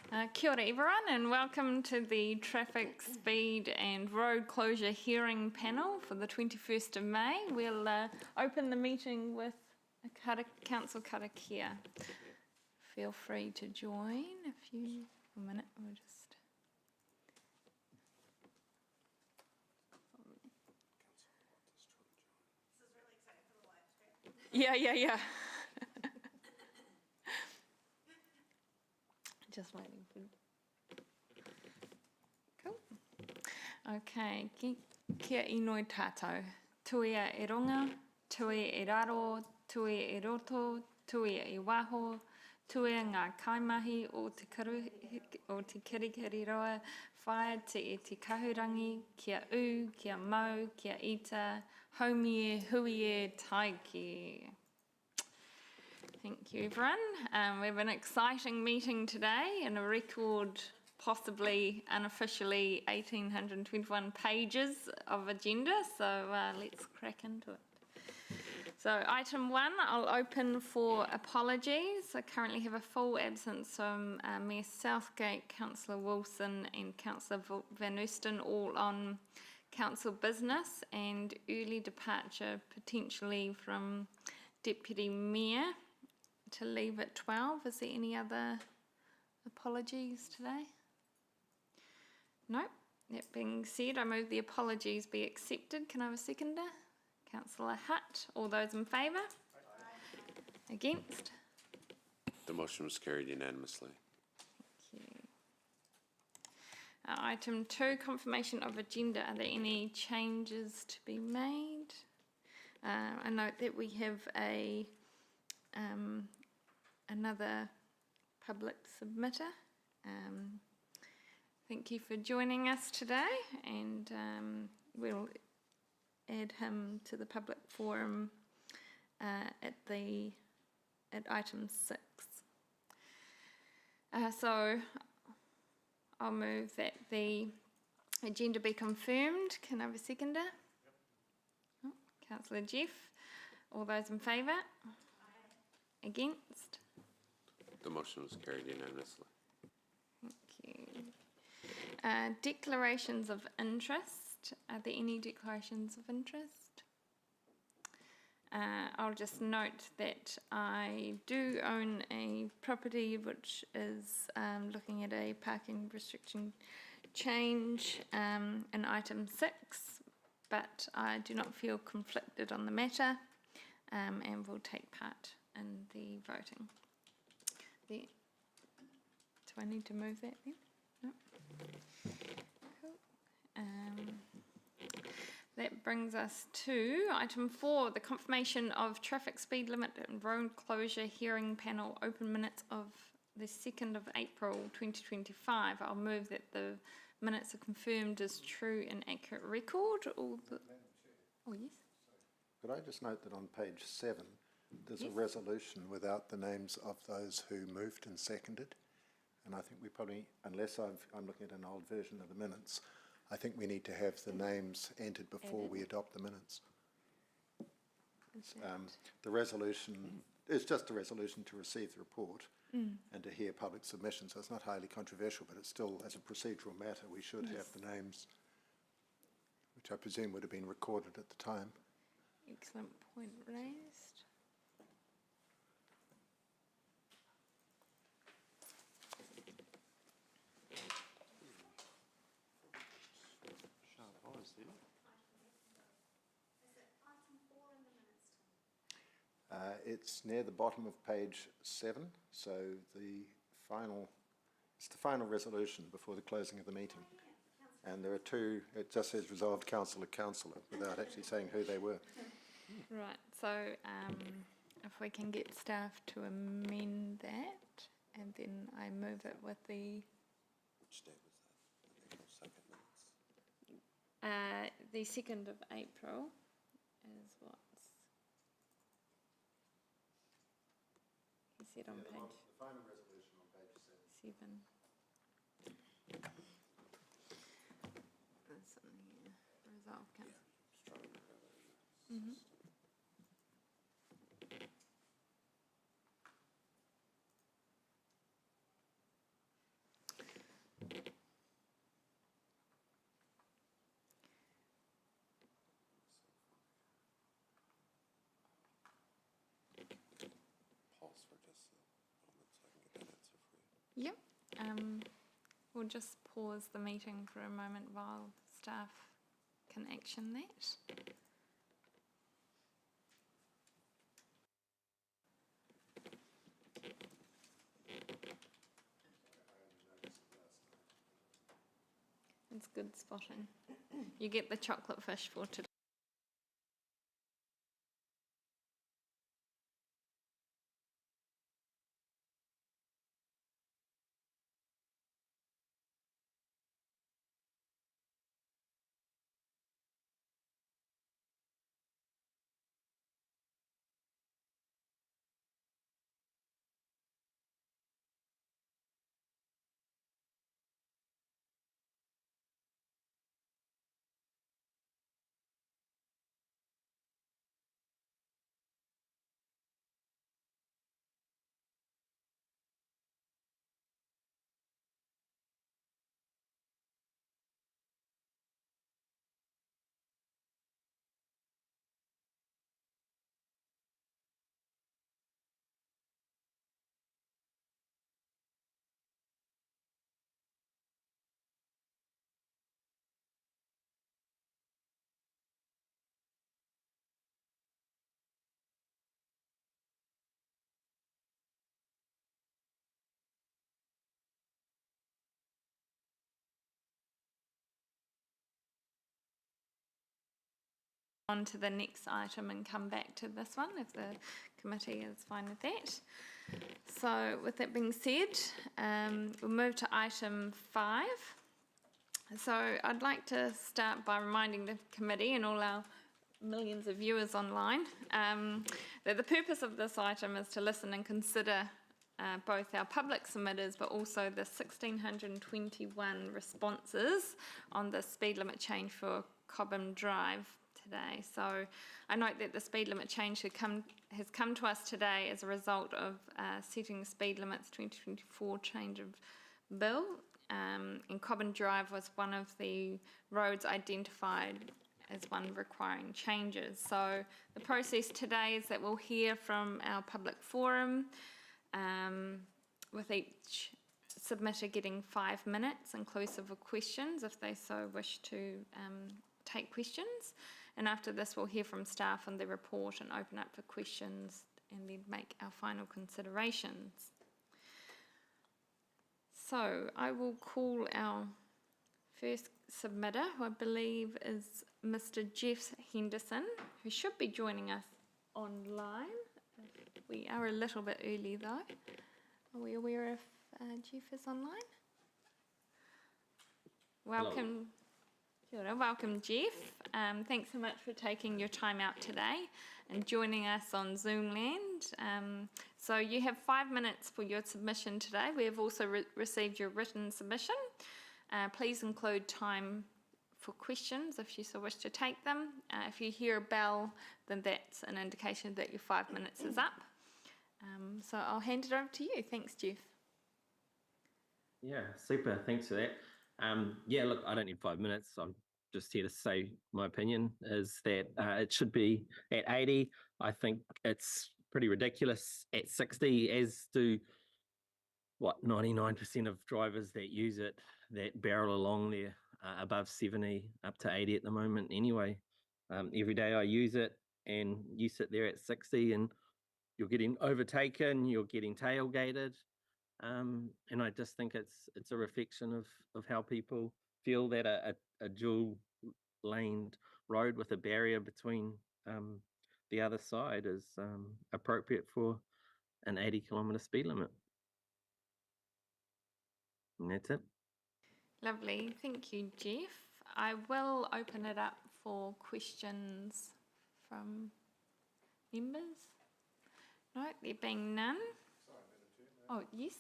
Kia ora everyone, and welcome to the Traffic Speed and Road Closure Hearing Panel for the 21st of May. We'll open the meeting with Council Karakia. Feel free to join a minute, we'll just... Yeah. Just waiting for... Cool. Okay, kia inoi tātou. Tui e runga, tui e raro, tui e roto, tui e waho, tui ngā kaimahi o te kirikiriroa, whaia te kahurangi, kia u, kia mau, kia ita, haumie, huie, taiki. Thank you, everyone. We have an exciting meeting today and a record, possibly unofficially, 1,821 pages of agenda, so let's crack into it. So item 1, I'll open for apologies. I currently have a full absence from Mayor Southgate, Councillor Wilson and Councillor Van Oosten, all on council business, and early departure potentially from Deputy Mayor to leave at 12. Is there any other apologies today? No. That being said, I move the apologies be accepted. Can I have a seconder? Councillor Hutt. All those in favour? Aye. Against? The motion was carried unanimously. Thank you. Item 2, confirmation of agenda. Are there any changes to be made? I note that we have another public submitter. Thank you for joining us today, and we'll add him to the public forum at item 6. So I'll move that the agenda be confirmed. Can I have a seconder? Yep. Oh, Councillor Jeff. All those in favour? Aye. Against? The motion was carried unanimously. Thank you. Declarations of interest. Are there any declarations of interest? I'll just note that I do own a property which is looking at a parking restriction change in item 6, but I do not feel conflicted on the matter and will take part in the voting. Do I need to move that then? No. Cool. That brings us to item 4, the confirmation of traffic speed limit and road closure hearing panel open minutes of the 2nd of April 2025. I'll move that the minutes are confirmed as true and accurate record. Oh, yes. Could I just note that on page 7, there's yes. a resolution without the names of those who moved and seconded. And I think we probably, unless I'm looking at an old version of the minutes, I think we need to have the names entered before we adopt the minutes. The resolution is just a resolution to receive the report and to hear public submissions. So it's not highly controversial, but it's still, as a procedural matter, we should have the names, which I presume would have been recorded at the time. Excellent point raised. It's near the bottom of page 7, so it's the final resolution before the closing of the meeting. And there are 2, it just says resolved councillor without actually saying who they were. Right, so if we can get staff to amend that, and then I move it with the... Which date was that? I think it was 2nd. The 2nd of April is what's... He said on page... The final resolution on page 7. 7. There's something here. Resolve council. Yep. We'll just pause the meeting for a moment while staff can action that. It's good spotting. You get the chocolate fish for today. On to the next item and come back to this one if the committee is fine with that. So with that being said, we'll move to item 5. So I'd like to start by reminding the committee and all our millions of viewers online that the purpose of this item is to listen and consider both our public submitters but also the 1,621 responses on the speed limit change for Cobham Drive today. So I note that the speed limit change has come to us today as a result of setting the speed limits 2024 change of bill, and Cobham Drive was one of the roads identified as one requiring changes. So the process today is that we'll hear from our public forum, with each submitter getting 5 minutes inclusive of questions if they so wish to take questions. And after this, we'll hear from staff on the report and open up for questions and then make our final considerations. So I will call our first submitter, who I believe is Mr. Jeff Henderson, who should be joining us online. We are a little bit early though. Are we aware if Jeff is online? Welcome. Kia ora, welcome Jeff. Thanks so much for taking your time out today and joining us on Zoom land. So you have 5 minutes for your submission today. We have also received your written submission. Please include time for questions if you so wish to take them. If you hear a bell, then that's an indication that your 5 minutes is up. So I'll hand it over to you. Thanks, Jeff. Yeah, super. Thanks for that. Yeah, look, I don't need 5 minutes. I'm just here to say my opinion is that it should be at 80. I think it's pretty ridiculous at 60, as do, 99% of drivers that use it, that barrel along there above 70, up to 80 at the moment anyway. Every day I use it, and you sit there at 60 and you're getting overtaken, you're getting tailgated. And I just think it's a reflection of how people feel that a dual laned road with a barrier between the other side is appropriate for an 80-kilometre speed limit. And that's it. Lovely. Thank you, Jeff. I will open it up for questions from members. No, there being none. Oh, yes,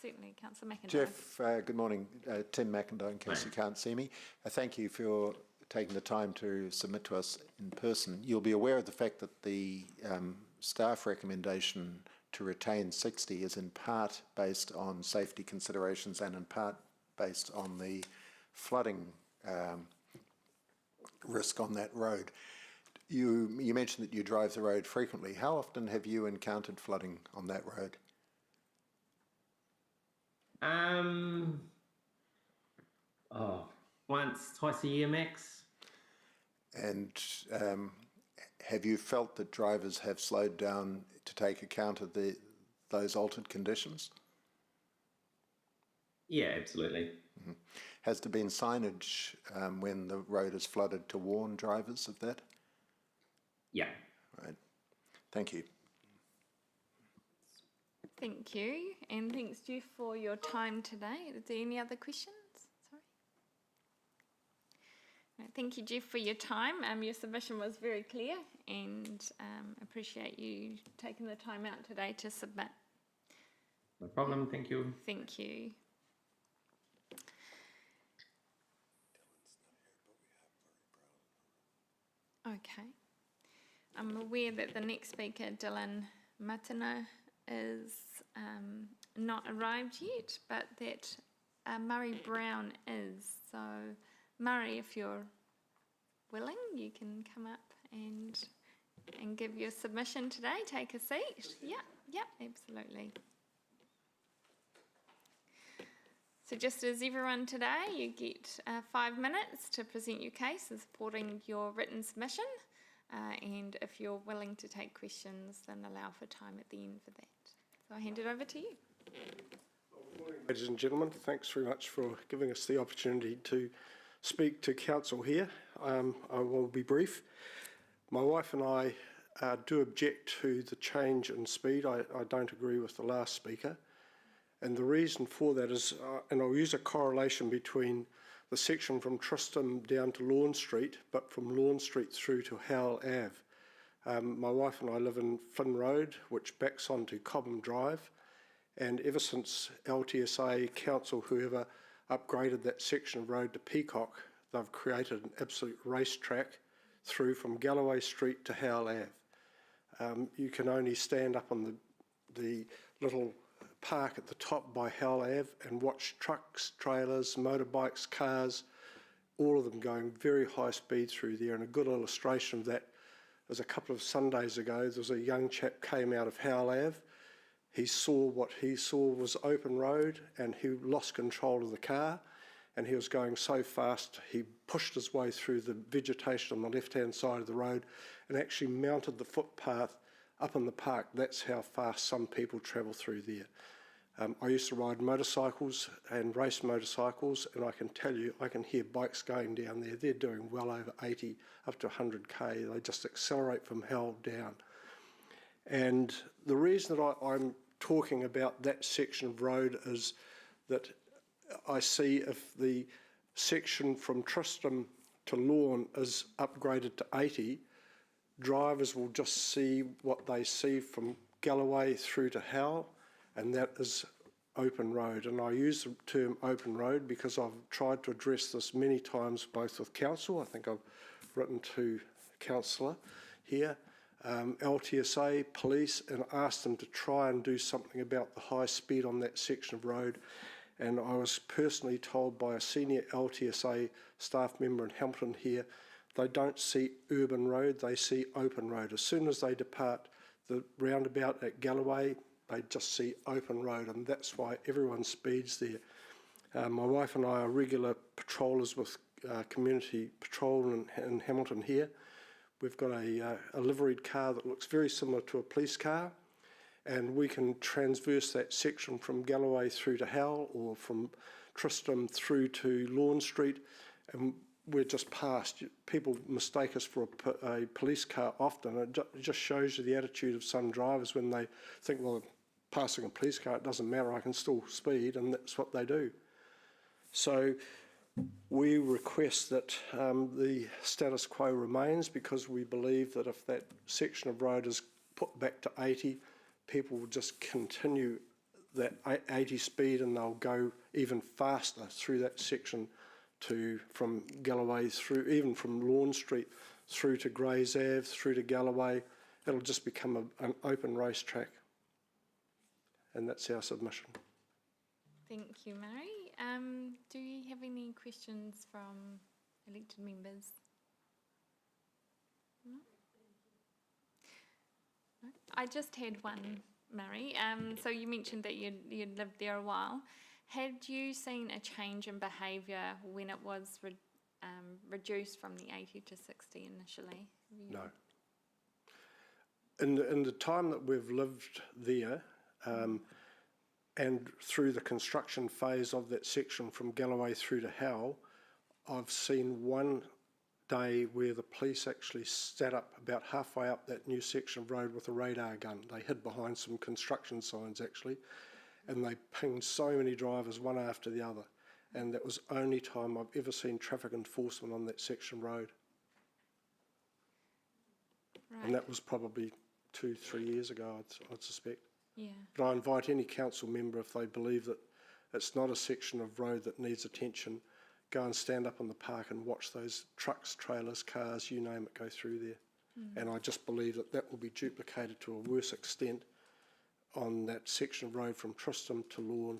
certainly, Councillor McIntyre. Jeff, good morning. Tim McIntyre, in case you can't see me. Thank you for taking the time to submit to us in person. You'll be aware of the fact that the staff recommendation to retain 60 is in part based on safety considerations and in part based on the flooding risk on that road. You mentioned that you drive the road frequently. How often have you encountered flooding on that road? Oh, once, twice a year max. And have you felt that drivers have slowed down to take account of those altered conditions? Yeah, absolutely. Has there been signage when the road is flooded to warn drivers of that? Yeah. Right. Thank you. Thank you, and thanks, Jeff, for your time today. Is there any other questions? Sorry. Right, thank you, Jeff, for your time. Your submission was very clear, and appreciate you taking the time out today to submit. No problem. Thank you. Thank you. Okay. I'm aware that the next speaker, Dylan Matana, is not arrived yet, but that Murray Brown is. So, Murray, if you're willing, you can come up and give your submission today. Take a seat. Yeah, absolutely. So just as everyone today, you get 5 minutes to present your case in supporting your written submission. And if you're willing to take questions, then allow for time at the end for that. So I'll hand it over to you. Good morning, ladies and gentlemen. Thanks very much for giving us the opportunity to speak to council here. I will be brief. My wife and I do object to the change in speed. I don't agree with the last speaker. And the reason for that is, and I'll use a correlation between the section from Tristram down to Lawn Street, but from Lawn Street through to Howell Ave. My wife and I live in Flynn Road, which backs onto Cobham Drive, and ever since LTSA, council, whoever upgraded that section of road to Peacock, they've created an absolute racetrack through from Galloway Street to Howell Ave. You can only stand up on the little park at the top by Howell Ave and watch trucks, trailers, motorbikes, cars, all of them going very high speed through there. And a good illustration of that was a couple of Sundays ago, there was a young chap came out of Howell Ave. He saw what he saw was open road and he lost control of the car and he was going so fast he pushed his way through the vegetation on the left-hand side of the road and actually mounted the footpath up in the park. That's how fast some people travel through there. I used to ride motorcycles and race motorcycles, and I can tell you, I can hear bikes going down there. They're doing well over 80, up to 100k. They just accelerate from hell down. And the reason that I'm talking about that section of road is that I see if the section from Tristram to Lawn is upgraded to 80, drivers will just see what they see from Galloway through to Howell, and that is open road. And I use the term open road because I've tried to address this many times, both with council, I think I've written to councillor here, LTSA, police, and asked them to try and do something about the high speed on that section of road. And I was personally told by a senior LTSA staff member in Hamilton here, they don't see urban road, they see open road. As soon as they depart the roundabout at Galloway, they just see open road, and that's why everyone speeds there. My wife and I are regular patrollers with Community Patrol in Hamilton here. We've got a liveried car that looks very similar to a police car, and we can transverse that section from Galloway through to Howell or from Tristram through to Lawn Street, and we're just past. People mistake us for a police car often. It just shows you the attitude of some drivers when they think, well, passing a police car, it doesn't matter, I can still speed, and that's what they do. So we request that the status quo remains, because we believe that if that section of road is put back to 80, people will just continue that 80 speed and they'll go even faster through that section from Galloway through, even from Lawn Street through to Grays Ave, through to Galloway. It'll just become an open racetrack. And that's our submission. Thank you, Murray. Do you have any questions from elected members? No? No? I just had one, Murray. So you mentioned that you'd lived there a while. Had you seen a change in behaviour when it was reduced from the 80 to 60 initially? No. In the time that we've lived there, and through the construction phase of that section from Galloway through to Howell, I've seen one day where the police actually sat up about halfway up that new section of road with a radar gun. They hid behind some construction signs actually, and they pinged so many drivers one after the other. And that was the only time I've ever seen traffic enforcement on that section road. Right. And that was probably 2-3 years ago, I'd suspect. Yeah. But I invite any council member, if they believe that it's not a section of road that needs attention, go and stand up in the park and watch those trucks, trailers, cars, you name it, go through there. And I just believe that that will be duplicated to a worse extent on that section of road from Tristram to Lorne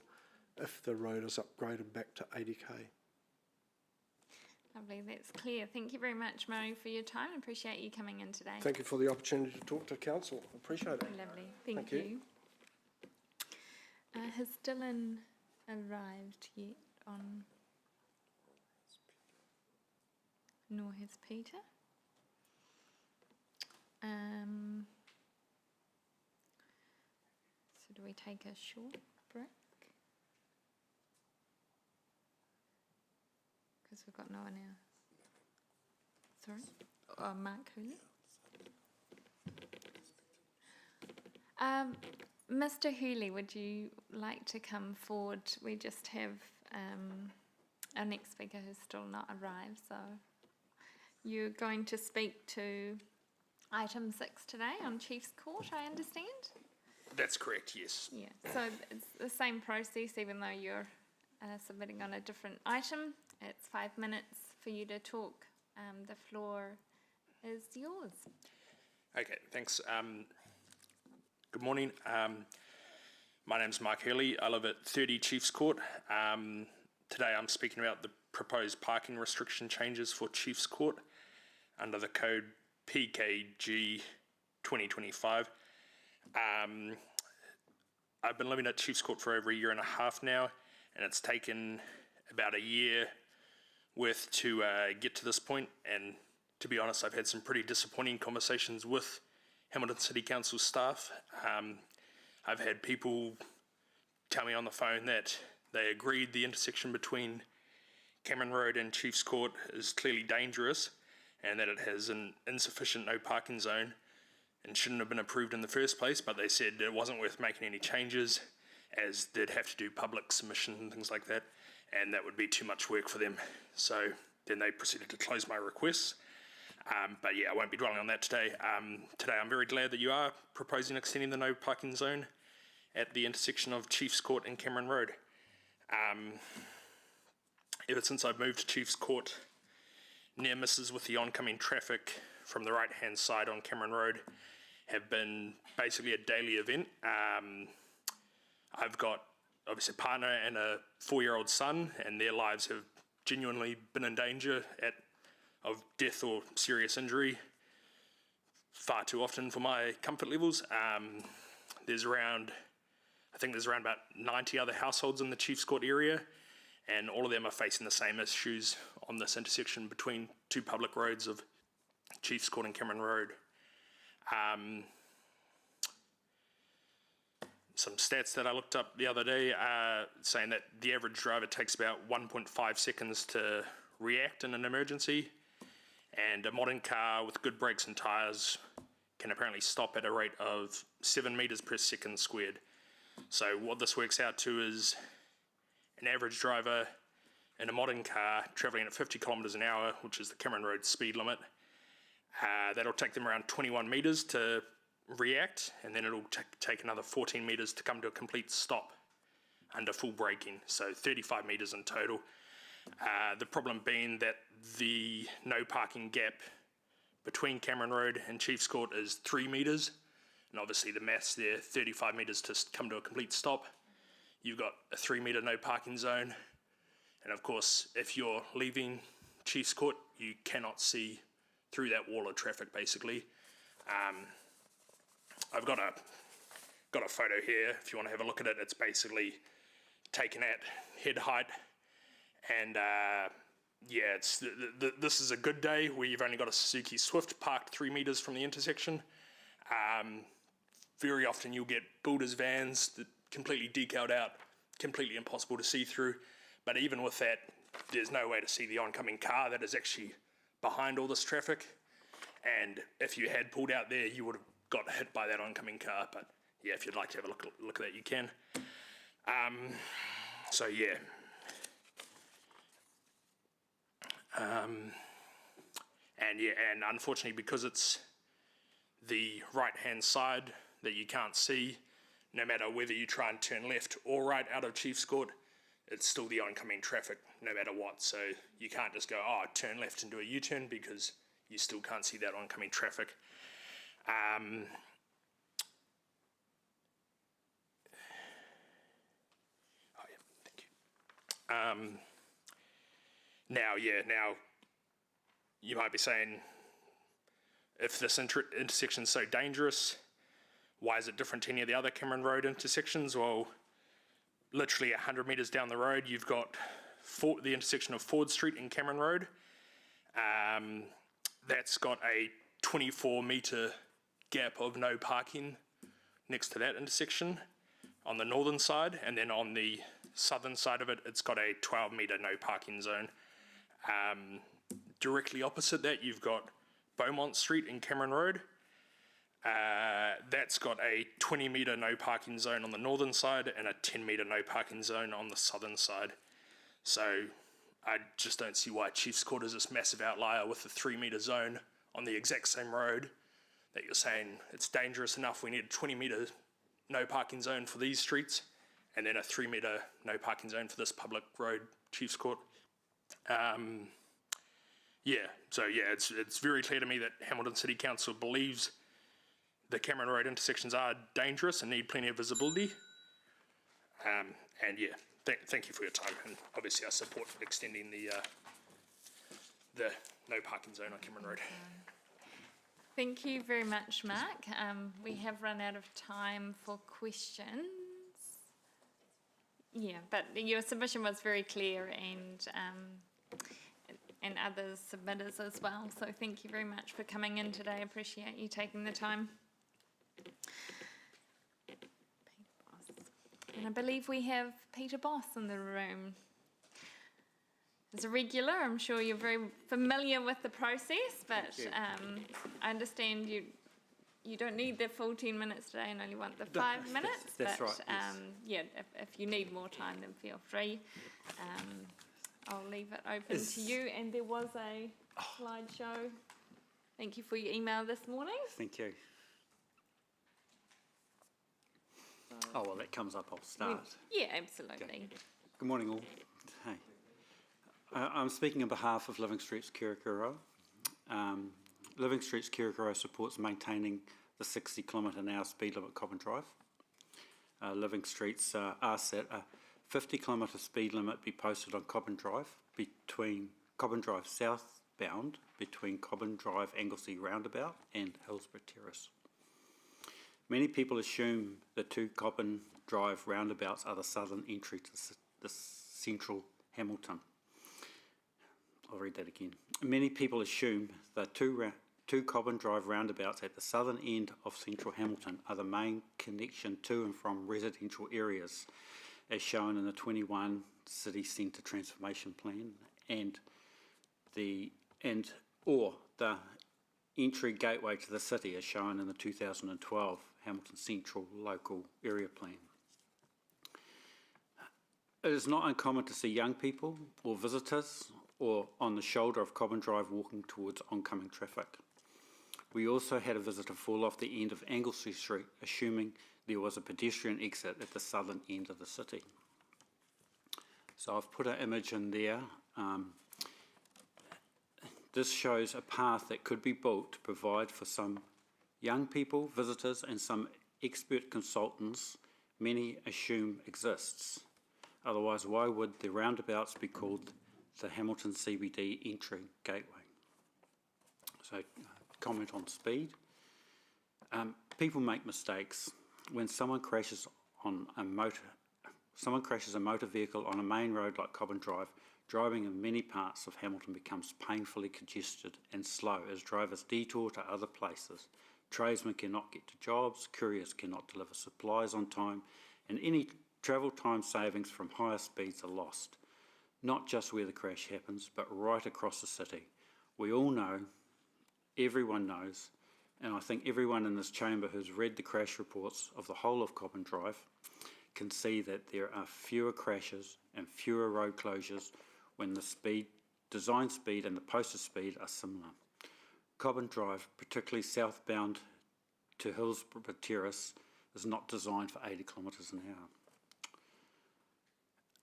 if the road is upgraded back to 80k. Lovely, that's clear. Thank you very much, Murray, for your time. I appreciate you coming in today. Thank you for the opportunity to talk to council. I appreciate it. Lovely, thank Thank you. you. Has Dylan arrived yet on? Nor has Peter. So do we take a short break? Because we've got no one else. Sorry? Mark Hooley? Mr. Hooley, would you like to come forward? We just have our next speaker who's still not arrived, so you're going to speak to item 6 today on Chief's Court, I understand? That's correct, yes. Yeah, so it's the same process even though you're submitting on a different item. It's 5 minutes for you to talk. The floor is yours. Okay, thanks. Good morning. My name's Mark Hurley. I live at 30 Chiefs Court. Today I'm speaking about the proposed parking restriction changes for Chiefs Court under the code PKG 2025. I've been living at Chiefs Court for over 1.5 years now, and it's taken about a year worth to get to this point. And to be honest, I've had some pretty disappointing conversations with Hamilton City Council staff. I've had people tell me on the phone that they agreed the intersection between Cameron Road and Chiefs Court is clearly dangerous and that it has an insufficient no parking zone and shouldn't have been approved in the first place, but they said it wasn't worth making any changes as they'd have to do public submission and things like that, and that would be too much work for them. So then they proceeded to close my requests. But yeah, I won't be dwelling on that today. Today I'm very glad that you are proposing extending the no parking zone at the intersection of Chiefs Court and Cameron Road. Ever since I've moved to Chiefs Court, near misses with the oncoming traffic from the right hand side on Cameron Road have been basically a daily event. I've got obviously a partner and a 4-year-old son, and their lives have genuinely been in danger of death or serious injury far too often for my comfort levels. I think there's around about 90 other households in the Chiefs Court area, and all of them are facing the same issues on this intersection between two public roads of Chiefs Court and Cameron Road. Some stats that I looked up the other day are saying that the average driver takes about 1.5 seconds to react in an emergency, and a modern car with good brakes and tyres can apparently stop at a rate of 7 metres per second squared. So what this works out to is an average driver in a modern car travelling at 50 kilometres an hour, which is the Cameron Road speed limit, that'll take them around 21 metres to react, and then it'll take another 14 metres to come to a complete stop under full braking, so 35 metres in total. The problem being that the no parking gap between Cameron Road and Chiefs Court is 3 metres, and obviously the maths there, 35 metres to come to a complete stop. You've got a 3 metre no parking zone, and of course if you're leaving Chiefs Court you cannot see through that wall of traffic basically. I've got a photo here if you want to have a look at it. It's basically taken at head height. And yeah, it's this is a good day where you've only got a Suzuki Swift parked 3 meters from the intersection. Very often you'll get builders' vans that completely decaled out, completely impossible to see through. But even with that, there's no way to see the oncoming car that is actually behind all this traffic. And if you had pulled out there, you would have got hit by that oncoming car. But yeah, if you'd like to have a look at that, you can. So yeah. And unfortunately, because it's the right-hand side that you can't see, no matter whether you try and turn left or right out of Chiefs Court, it's still the oncoming traffic, no matter what. So you can't just go, oh, turn left and do a U-turn, because you still can't see that oncoming traffic. Oh yeah, thank you. Now you might be saying, if this intersection is so dangerous, why is it different to any of the other Cameron Road intersections? Well, literally 100 metres down the road, you've got the intersection of Ford Street and Cameron Road. That's got a 24-metre gap of no parking next to that intersection on the northern side, and then on the southern side of it, it's got a 12-metre no parking zone. Directly opposite that, you've got Beaumont Street and Cameron Road. That's got a 20-metre no parking zone on the northern side and a 10-metre no parking zone on the southern side. So I just don't see why Chiefs Court is this massive outlier with a 3-metre zone on the exact same road, that you're saying it's dangerous enough, we need a 20-metre no parking zone for these streets, and then a 3-metre no parking zone for this public road, Chiefs Court. It's very clear to me that Hamilton City Council believes the Cameron Road intersections are dangerous and need plenty of visibility. Thank you for your time, and obviously I support extending the no parking zone on Cameron Road. Thank you very much, Mark. We have run out of time for questions. Yeah, but your submission was very clear, and others submitters as well. So thank you very much for coming in today. I appreciate you taking the time. And I believe we have Peter Boss in the room. As a regular, I'm sure you're very familiar with the process, but I understand you don't need the full 10 minutes today and only want the 5 minutes. That's but, right, yes. If you need more time, then feel free. I'll leave it open to you. And there was a slideshow. Thank you for your email this morning. Thank you. Oh, well, that comes up, I'll start. Yeah, absolutely. Okay. Good morning, all. Hey. I'm speaking on behalf of Living Streets Kirikuro. Living Streets Kirikuro supports maintaining the 60 km/h speed limit at Cobham Drive. Living Streets asks that a 50 km speed limit be posted on Cobham Drive between Cobham Drive southbound between Cobham Drive Anglesey Roundabout and Hillsborough Terrace. Many people assume the two Cobham Drive roundabouts are the southern entry to the central Hamilton. I'll read that again. Many people assume the two Cobham Drive roundabouts at the southern end of central Hamilton are the main connection to and from residential areas, as shown in the 21 City Centre Transformation Plan, or the entry gateway to the city, as shown in the 2012 Hamilton Central Local Area Plan. It is not uncommon to see young people or visitors or on the shoulder of Cobham Drive walking towards oncoming traffic. We also had a visitor fall off the end of Anglesey Street, assuming there was a pedestrian exit at the southern end of the city. So I've put an image in there. This shows a path that could be built to provide for some young people, visitors, and some expert consultants many assume exists. Otherwise, why would the roundabouts be called the Hamilton CBD entry gateway? So, comment on speed. People make mistakes. When someone crashes on a Someone crashes a motor vehicle on a main road like Cobham Drive, driving in many parts of Hamilton becomes painfully congested and slow as drivers detour to other places. Tradesmen cannot get to jobs, couriers cannot deliver supplies on time, and any travel time savings from higher speeds are lost. Not just where the crash happens, but right across the city. We all know, everyone knows, and I think everyone in this chamber who's read the crash reports of the whole of Cobham Drive can see that there are fewer crashes and fewer road closures when the design speed and the posted speed are similar. Cobham Drive, particularly southbound to Hillsborough Terrace, is not designed for 80 kilometres an hour.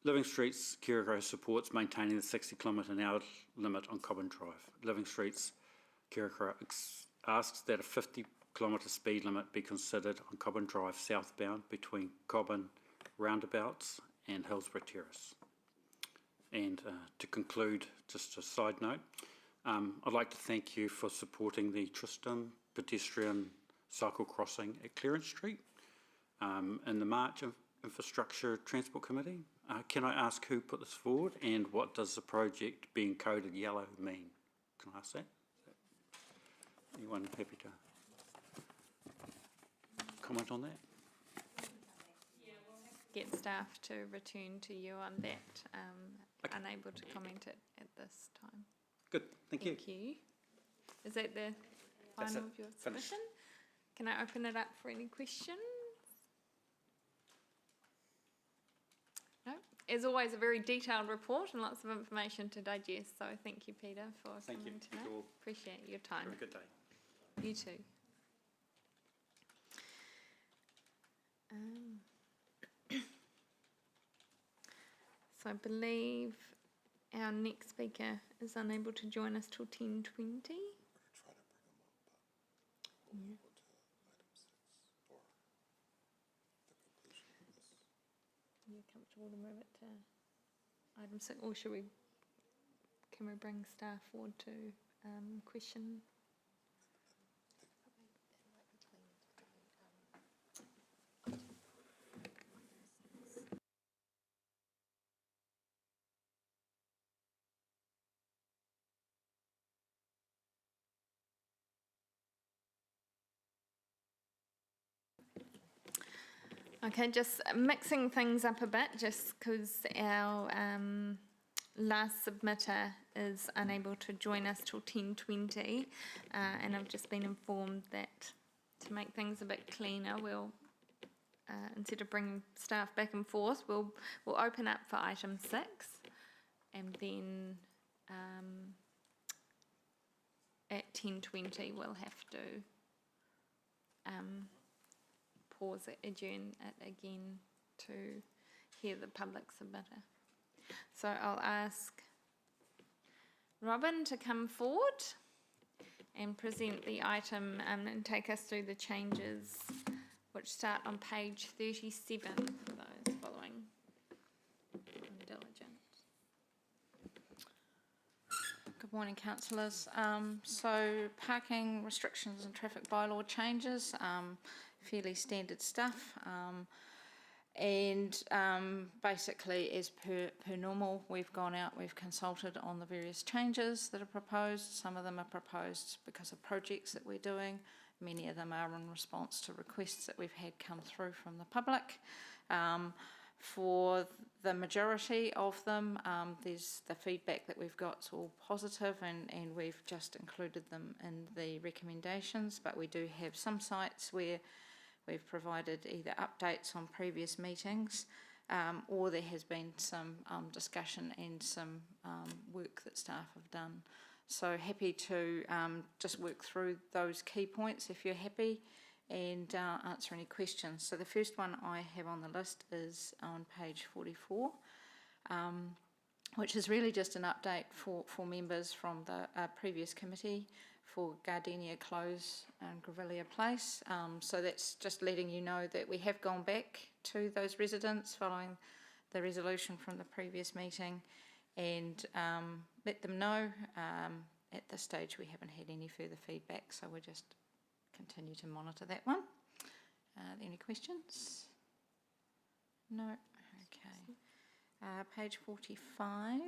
Living Streets Kirikoro supports maintaining the 60 kilometre an hour limit on Cobham Drive. Living Streets Kirikoro asks that a 50 kilometre speed limit be considered on Cobham Drive southbound between Cobham roundabouts and Hillsborough Terrace. And to conclude, just a side note, I'd like to thank you for supporting the Tristan pedestrian cycle crossing at Clarence Street in the March Infrastructure Transport Committee. Can I ask who put this forward and what does the project being coded yellow mean? Can I ask that? Anyone happy to comment on that? Get staff to return to you on that. Unable to comment at this time. Good, thank you. Thank you. Is that the That's final it. of your Finished. submission? Can I open it up for any questions? No? As always, a very detailed report and lots of information to digest. So thank you, Peter, for Thank you. coming Thank tonight. you all. Appreciate your time. Have a good day. You too. So I believe our next speaker is unable to join us till 10:20. You're comfortable to move it to item 6, or can we bring staff forward to question? Okay, just mixing things up a bit, just because our last submitter is unable to join us till 10:20, and I've just been informed that to make things a bit cleaner, we'll instead of bringing staff back and forth, we'll open up for item 6, and then at 10:20 we'll have to pause it, adjourn it again to hear the public submitter. So I'll ask Robin to come forward and present the item and take us through the changes which start on page 37 for those following diligent. Good morning, councillors. So parking restrictions and traffic bylaw changes, fairly standard stuff. Basically, as per normal, we've gone out, we've consulted on the various changes that are proposed. Some of them are proposed because of projects that we're doing. Many of them are in response to requests that we've had come through from the public. For the majority of them, there's the feedback that we've got is all positive, and we've just included them in the recommendations, but we do have some sites where we've provided either updates on previous meetings or there has been some discussion and some work that staff have done. So happy to just work through those key points if you're happy and answer any questions. So the first one I have on the list is on page 44, which is really just an update for members from the previous committee for Gardenia Close and Grevillea Place. So that's just letting you know that we have gone back to those residents following the resolution from the previous meeting and let them know. At this stage we haven't had any further feedback, so we'll just continue to monitor that one. Any questions? No? Okay. Page 45.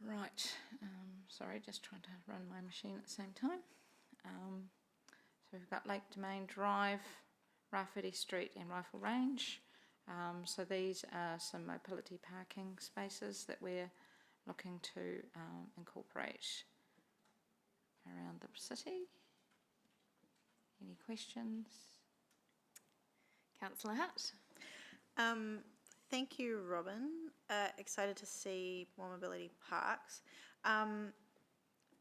Right, sorry, just trying to run my machine at the same time. So we've got Lake Domain Drive, Rafferty Street and Rifle Range. So these are some mobility parking spaces that we're looking to incorporate around the city. Any questions? Councillor Hutt. Thank you, Robin. Excited to see more mobility parks.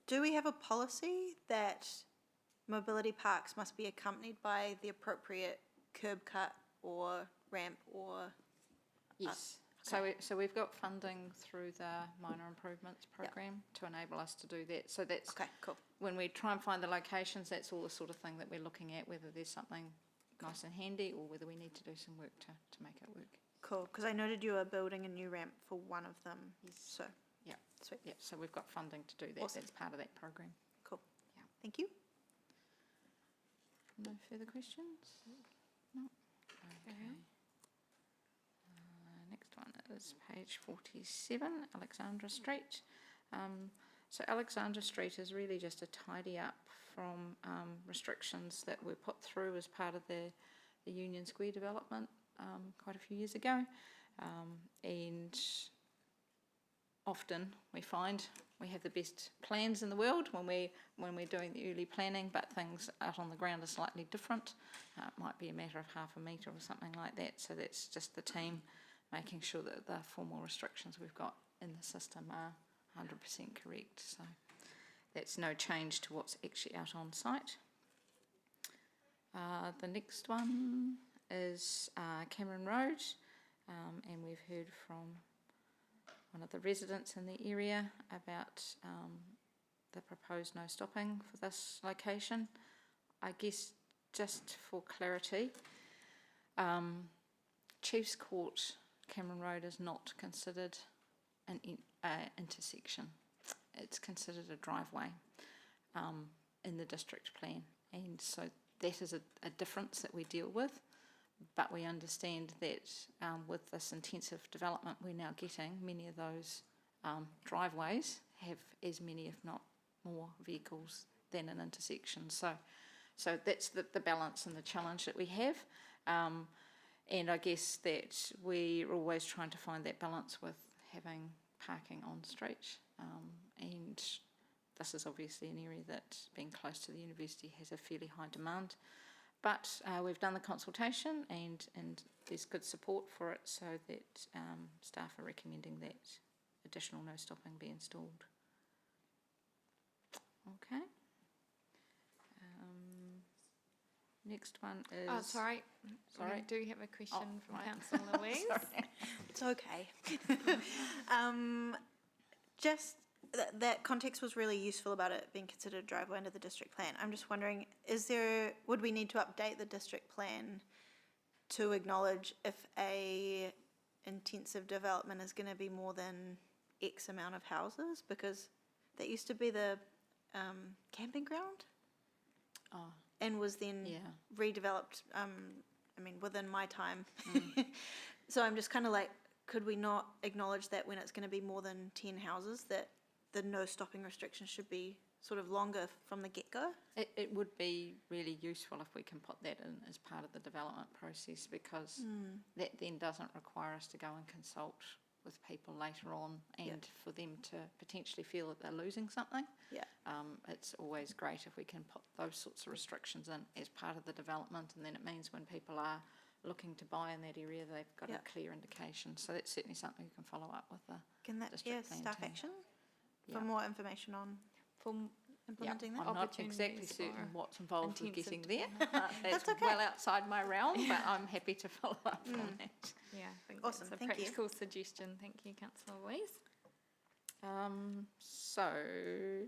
Do we have a policy that mobility parks must be accompanied by the appropriate curb cut or ramp or? Yes. So we've got funding through the minor improvements program to enable us to do that. So that's Okay, cool. when we try and find the locations, that's all the sort of thing that we're looking at, whether there's something nice and handy or whether we need to do some work to make it work. Cool, because I noted you were building a new ramp for one of them. Yes. So, Yeah. sweet. Yeah, so we've got funding to do that. Awesome. That's part of that program. Cool. Yeah. Thank you. No further questions? No? Okay. Next one is page 47, Alexandra Street. So Alexandra Street is really just a tidy up from restrictions that were put through as part of the Union Square development quite a few years ago. And often we find we have the best plans in the world when we're doing the early planning, but things out on the ground are slightly different. It might be a matter of half a metre or something like that. So that's just the team making sure that the formal restrictions we've got in the system are 100% correct. So that's no change to what's actually out on site. The next one is Cameron Road, and we've heard from one of the residents in the area about the proposed no stopping for this location. I guess just for clarity, Chiefs Court, Cameron Road is not considered an intersection. It's considered a driveway in the district plan, and so that is a difference that we deal with. But we understand that with this intensive development we're now getting, many of those driveways have as many, if not more, vehicles than an intersection. So that's the balance and the challenge that we have. And I guess that we're always trying to find that balance with having parking on street. And this is obviously an area that, being close to the university, has a fairly high demand. But we've done the consultation and there's good support for it, so that staff are recommending that additional no stopping be installed. Okay. Next one is... Oh, sorry. Sorry. We do have a question from right. Councillor Louise. It's okay. Just that context was really useful about it being considered a driveway under the district plan. I'm just wondering, would we need to update the district plan to acknowledge if a intensive development is going to be more than X amount of houses? Because that used to be the camping ground and was then redeveloped, within my time. So I'm just kind of like, could we not acknowledge that when it's going to be more than 10 houses, that the no stopping restriction should be sort of longer from the get-go? It would be really useful if we can put that in as part of the development process, because that then doesn't require us to go and consult with people later on and for them to potentially feel that they're losing something. Yeah. It's always great if we can put those sorts of restrictions in as part of the development, and then it means when people are looking to buy in that area, they've got a clear indication. So that's certainly something we can follow up with the Can that be a district plan staff team. action? Yeah. For more information on implementing that? I'm not exactly Opportunities certain for what's involved with intensive getting there. That's okay. well outside my realm, but I'm happy to follow up on that. Yeah, I think Awesome, that's a thank you. practical suggestion. Thank you, Councillor Louise. So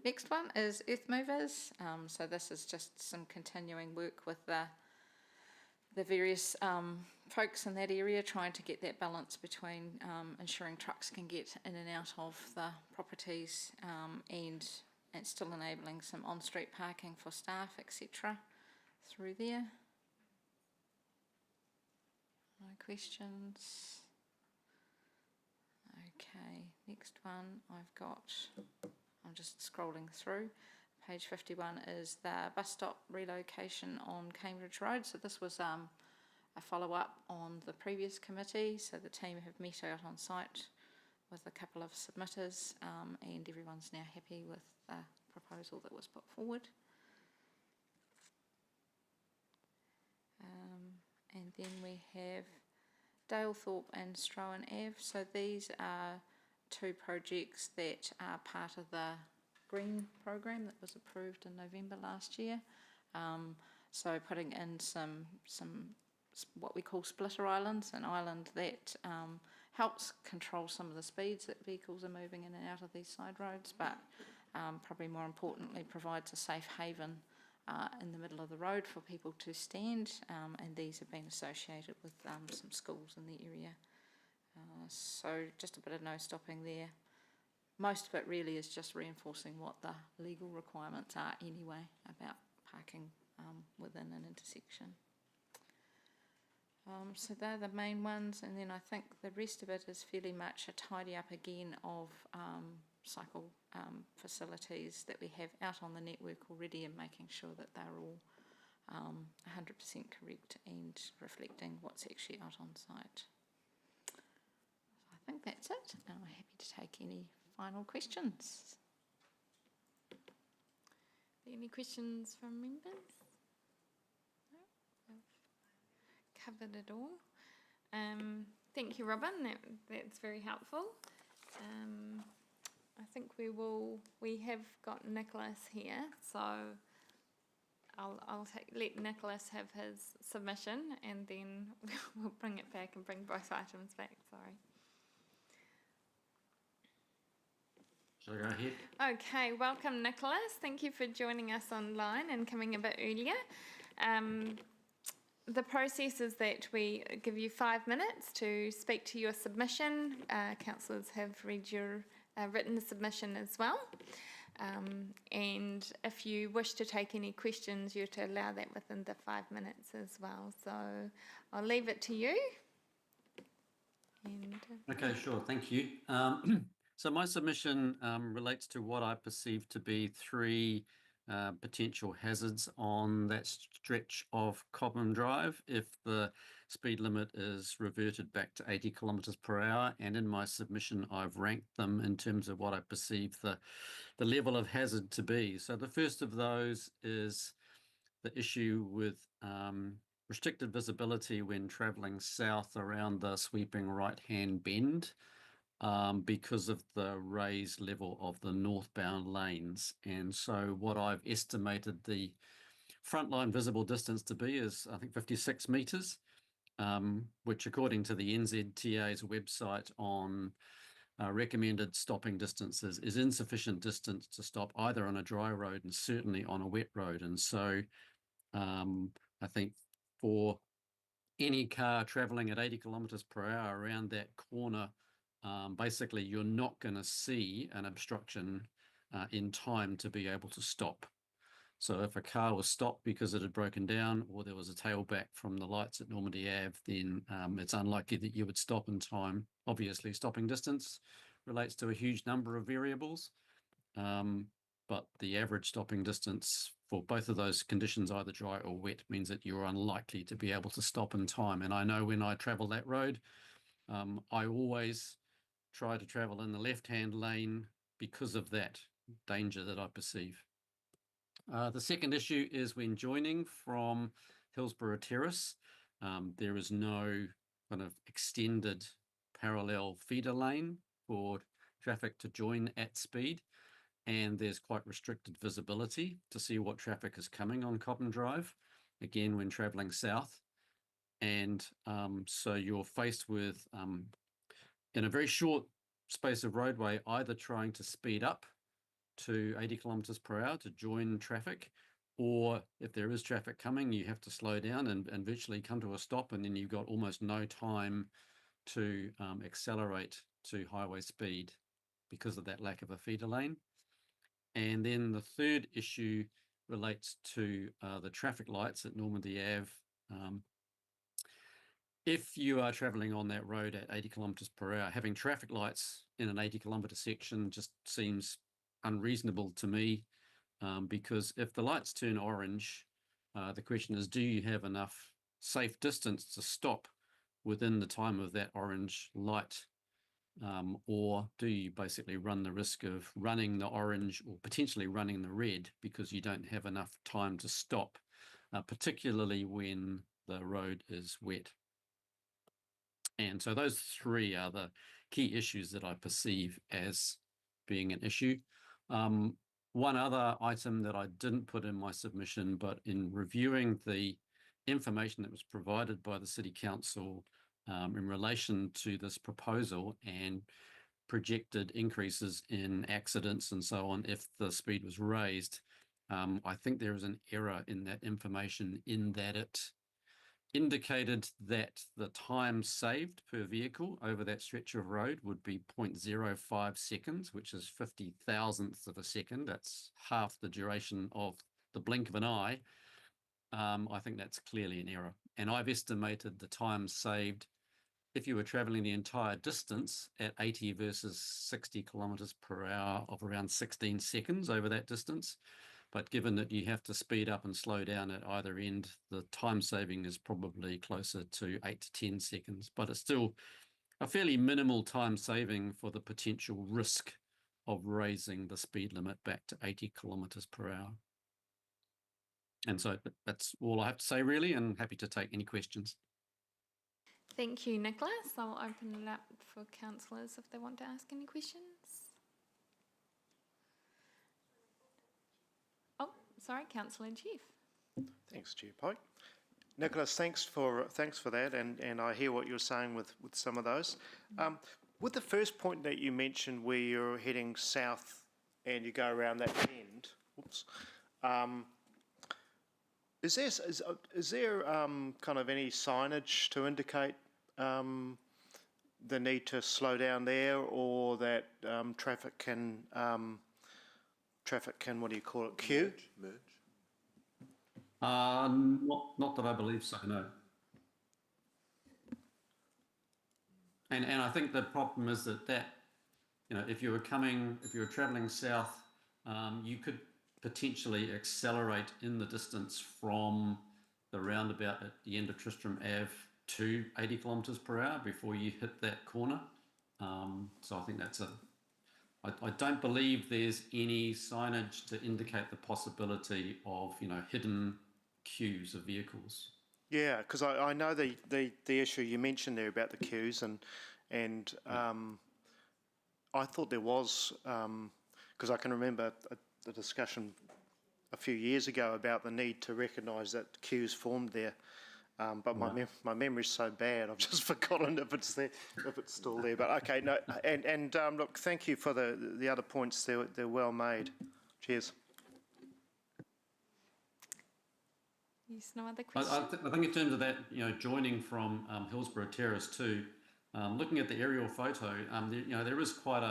next one is Earth Movers. So this is just some continuing work with the various folks in that area, trying to get that balance between ensuring trucks can get in and out of the properties and still enabling some on-street parking for staff, etc. through there. No questions. Okay, next one I've got, I'm just scrolling through. Page 51 is the bus stop relocation on Cambridge Road. So this was a follow-up on the previous committee. So the team have met out on site with a couple of submitters, and everyone's now happy with the proposal that was put forward. And then we have Dalethorpe and Strohan Ave. So these are two projects that are part of the Green program that was approved in November last year. So putting in some what we call splitter islands, an island that helps control some of the speeds that vehicles are moving in and out of these side roads, but probably more importantly provides a safe haven in the middle of the road for people to stand, and these have been associated with some schools in the area. So just a bit of no stopping there. Most of it really is just reinforcing what the legal requirements are anyway about parking within an intersection. So they're the main ones, and then I think the rest of it is fairly much a tidy up again of cycle facilities that we have out on the network already, and making sure that they're all 100% correct and reflecting what's actually out on site. So I think that's it, and I'm happy to take any final questions. Any questions from members? No, I've covered it all. Thank you, Robin. That's very helpful. I think we have got Nicholas here, so I'll let Nicholas have his submission, and then we'll bring it back and bring both items back. Sorry. Shall I go ahead? Okay, welcome Nicholas. Thank you for joining us online and coming a bit earlier. The process is that we give you 5 minutes to speak to your submission. Councillors have read your written submission as well. And if you wish to take any questions, you're to allow that within the 5 minutes as well. So I'll leave it to you. And, Okay, sure. Thank you. So my submission relates to what I perceive to be 3 potential hazards on that stretch of Cobham Drive if the speed limit is reverted back to 80 kilometres per hour. And in my submission, I've ranked them in terms of what I perceive the level of hazard to be. So the first of those is the issue with restricted visibility when travelling south around the sweeping right-hand bend. Because of the raised level of the northbound lanes. And so what I've estimated the frontline visible distance to be is, I think, 56 metres, which according to the NZTA's website on recommended stopping distances is insufficient distance to stop either on a dry road and certainly on a wet road. And so I think for any car travelling at 80 kilometres per hour around that corner, basically you're not going to see an obstruction in time to be able to stop. So if a car was stopped because it had broken down or there was a tailback from the lights at Normandy Ave, then it's unlikely that you would stop in time. Obviously, stopping distance relates to a huge number of variables, but the average stopping distance for both of those conditions, either dry or wet, means that you're unlikely to be able to stop in time. And I know when I travel that road, I always try to travel in the left-hand lane because of that danger that I perceive. The second issue is when joining from Hillsborough Terrace, there is no kind of extended parallel feeder lane for traffic to join at speed, and there's quite restricted visibility to see what traffic is coming on Cobham Drive, again when travelling south. And so you're faced with, in a very short space of roadway, either trying to speed up to 80 kilometres per hour to join traffic, or if there is traffic coming, you have to slow down and virtually come to a stop, and then you've got almost no time to accelerate to highway speed because of that lack of a feeder lane. And then the third issue relates to the traffic lights at Normandy Ave. if you are travelling on that road at 80 kilometres per hour, having traffic lights in an 80-kilometre section just seems unreasonable to me, because if the lights turn orange, the question is, do you have enough safe distance to stop within the time of that orange light? Or do you basically run the risk of running the orange or potentially running the red because you don't have enough time to stop, particularly when the road is wet? And so those three are the key issues that I perceive as being an issue. One other item that I didn't put in my submission, but in reviewing the information that was provided by the City Council in relation to this proposal and projected increases in accidents and so on if the speed was raised, I think there is an error in that information in that it indicated that the time saved per vehicle over that stretch of road would be 0.05 seconds, which is 50,000ths of a second. That's half the duration of the blink of an eye. I think that's clearly an error. And I've estimated the time saved if you were traveling the entire distance at 80 versus 60 kilometers per hour of around 16 seconds over that distance. But given that you have to speed up and slow down at either end, the time saving is probably closer to 8 to 10 seconds. But it's still a fairly minimal time saving for the potential risk of raising the speed limit back to 80 kilometers per hour. And so that's all I have to say, really, and happy to take any questions. Thank you, Nicholas. I'll open it up for councillors if they want to ask any questions. Oh, sorry, Councillor Chief. Thanks, Chair Pike. Nicholas, thanks for that, and I hear what you're saying with some of those. With the first point that you mentioned, where you're heading south and you go around that bend, is there kind of any signage to indicate the need to slow down there, or that traffic can what do you call it, queue? Merge? Not that I believe so, no. And I think the problem is that if you were travelling south, you could potentially accelerate in the distance from the roundabout at the end of Tristram Ave to 80 kilometres per hour before you hit that corner. So I think that's I don't believe there's any signage to indicate the possibility of, hidden queues of vehicles. Yeah, because I know the issue you mentioned there about the queues, and I thought there was, because I can remember the discussion a few years ago about the need to recognise that queues formed there. But my memory's so bad, I've just forgotten if it's there, if it's still there. But okay, no, and look, thank you for the other points. They're well made. Cheers. Yes, no other questions? I think in terms of that, joining from Hillsborough Terrace too, looking at the aerial photo, there is quite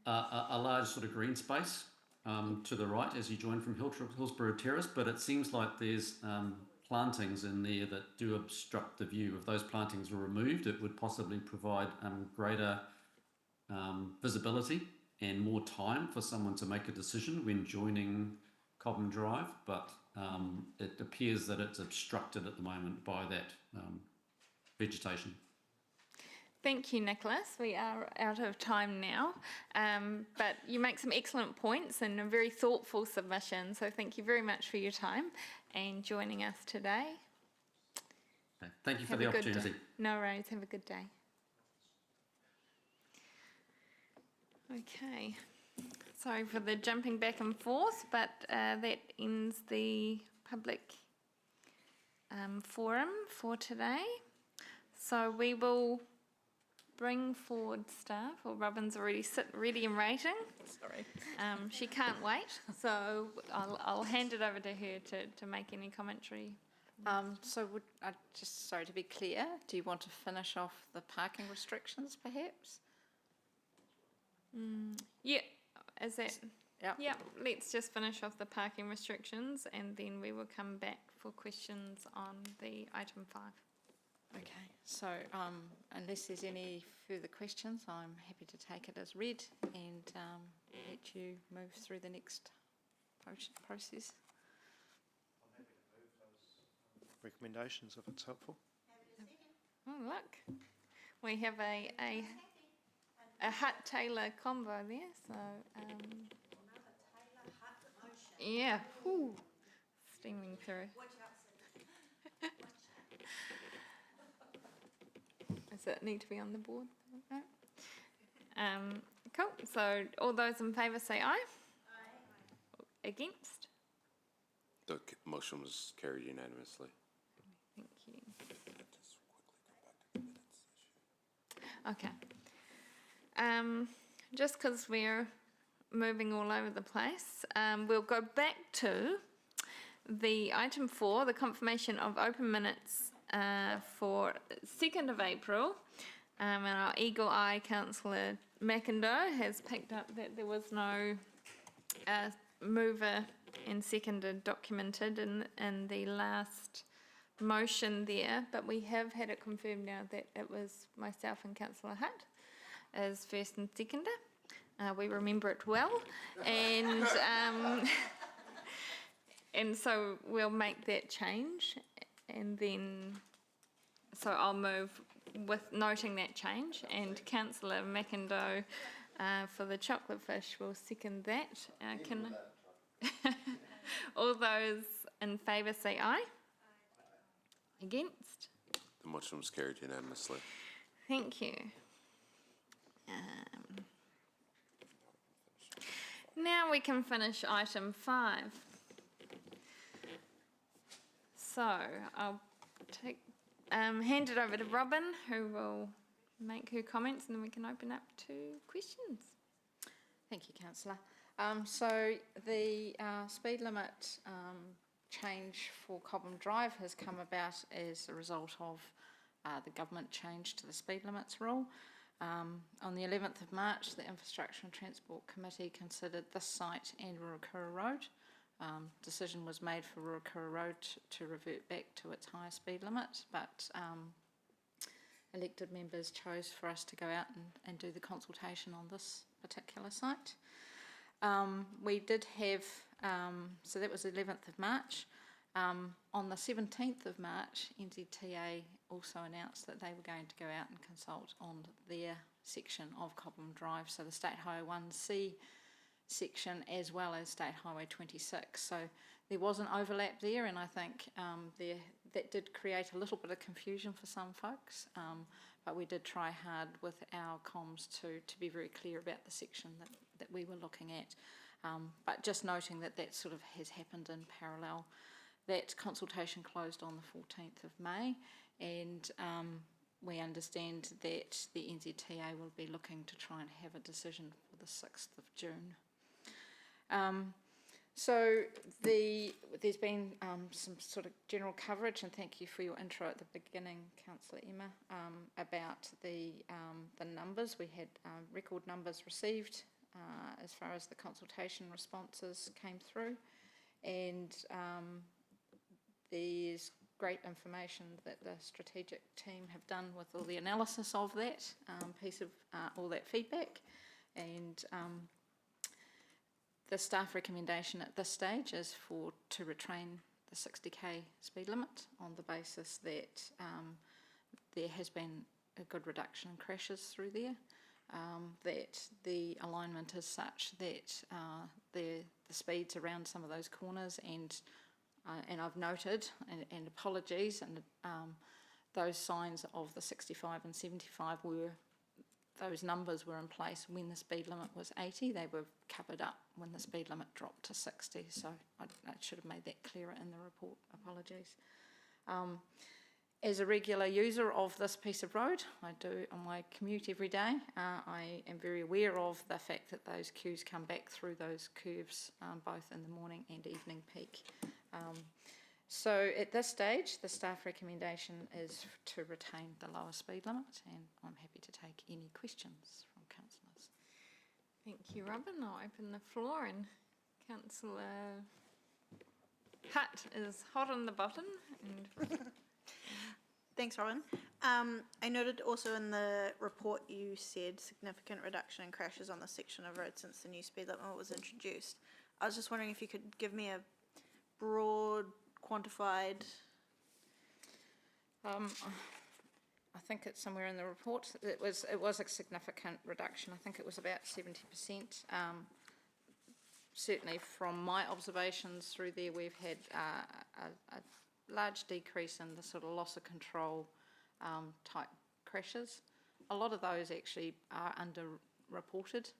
a large sort of green space to the right as you join from Hillsborough Terrace, but it seems like there's plantings in there that do obstruct the view. If those plantings were removed, it would possibly provide greater visibility and more time for someone to make a decision when joining Cobham Drive, but it appears that it's obstructed at the moment by that vegetation. Thank you, Nicholas. We are out of time now, but you make some excellent points and a very thoughtful submission, so thank you very much for your time and joining us today. Okay. Thank you for Have the a good opportunity. day. No worries, have a good day. Okay, sorry for the jumping back and forth, but that ends the public forum for today. So we will bring forward staff, or Robin's already ready and waiting. Sorry. She can't wait, so I'll hand it over to her to make any commentary. So sorry to be clear, do you want to finish off the parking restrictions perhaps? Yeah, is that? Yep. Yeah, let's just finish off the parking restrictions and then we will come back for questions on the item 5. Okay, so unless there's any further questions, I'm happy to take it as read and let you move through the next process. Recommendations, if it's helpful. Oh, look, we have a Hutt-Taylor combo there, so, yeah, whew, steaming through. Does it need to be on the board? No. Cool, so all those in favour say aye. Aye. Against? The motion was carried unanimously. Thank you. Okay. Just because we're moving all over the place, we'll go back to the item 4, the confirmation of open minutes for 2nd of April. And our eagle eye councillor McIndoe has picked up that there was no mover and seconder documented in the last motion there, but we have had it confirmed now that it was myself and Councillor Hutt as first and seconder. We remember it well, and and so we'll make that change, and then so I'll move with noting that change, and Councillor McIndoe for the chocolate fish will second that. Can all those in favour say aye. Against? The motion was carried unanimously. Thank you. Now we can finish item 5. So I'll hand it over to Robin, who will make her comments, and then we can open up to questions. Thank you, Councillor. So the speed limit change for Cobham Drive has come about as a result of the government change to the speed limits rule. On the 11th of March, the Infrastructure and Transport Committee considered this site and Ruakura Road. Decision was made for Ruakura Road to revert back to its higher speed limit, but elected members chose for us to go out and do the consultation on this particular site. We did have, so that was the 11th of March. On the 17th of March, NZTA also announced that they were going to go out and consult on their section of Cobham Drive, so the State Highway 1C section as well as State Highway 26. So there was an overlap there, and I think that did create a little bit of confusion for some folks, but we did try hard with our comms to be very clear about the section that we were looking at. But just noting that that sort of has happened in parallel. That consultation closed on the 14th of May, and we understand that the NZTA will be looking to try and have a decision for the 6th of June. So there's been some sort of general coverage, and thank you for your intro at the beginning, Councillor Emma, about the numbers. We had record numbers received as far as the consultation responses came through, and there's great information that the strategic team have done with all the analysis of that piece of all that feedback, and the staff recommendation at this stage is to retrain the 60k speed limit on the basis that there has been a good reduction in crashes through there, that the alignment is such that the speeds around some of those corners, and I've noted, and apologies, and those signs of the 65 and 75 those numbers were in place when the speed limit was 80. They were covered up when the speed limit dropped to 60. So I should have made that clearer in the report. Apologies. As a regular user of this piece of road, I do on my commute every day, I am very aware of the fact that those queues come back through those curves both in the morning and evening peak. So at this stage, the staff recommendation is to retain the lower speed limit, and I'm happy to take any questions from councillors. Thank you, Robin. I'll open the floor, and Councillor Hutt is hot on the button. And Thanks, Robin. I noted also in the report you said significant reduction in crashes on the section of road since the new speed limit was introduced. I was just wondering if you could give me a broad, quantified. I think it's somewhere in the report. It was a significant reduction. I think it was about 70%. Certainly from my observations through there, we've had a large decrease in the sort of loss of control type crashes. A lot of those actually are underreported.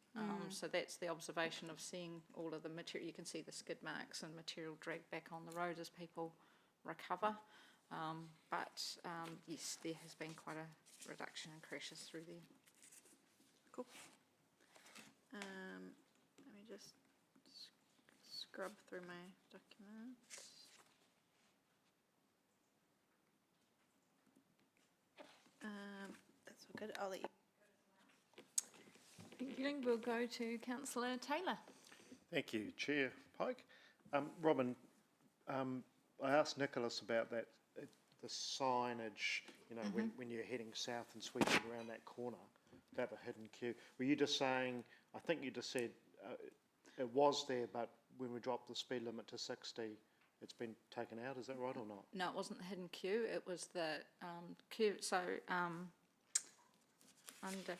So that's the observation of seeing all of the material. You can see the skid marks and material dragged back on the road as people recover. But yes, there has been quite a reduction in crashes through there. Cool. Let me just scrub through my documents. That's all good. I'll let you. Thank you. We'll go to Councillor Taylor. Thank you, Chair Pike. Robin, I asked Nicholas about that, the signage, you know, when you're heading south and sweeping around that corner, to have a hidden queue. Were you just saying, I think you just said it was there, but when we dropped the speed limit to 60, it's been taken out, is that right or not? No, it wasn't the hidden queue, it was the queue. So under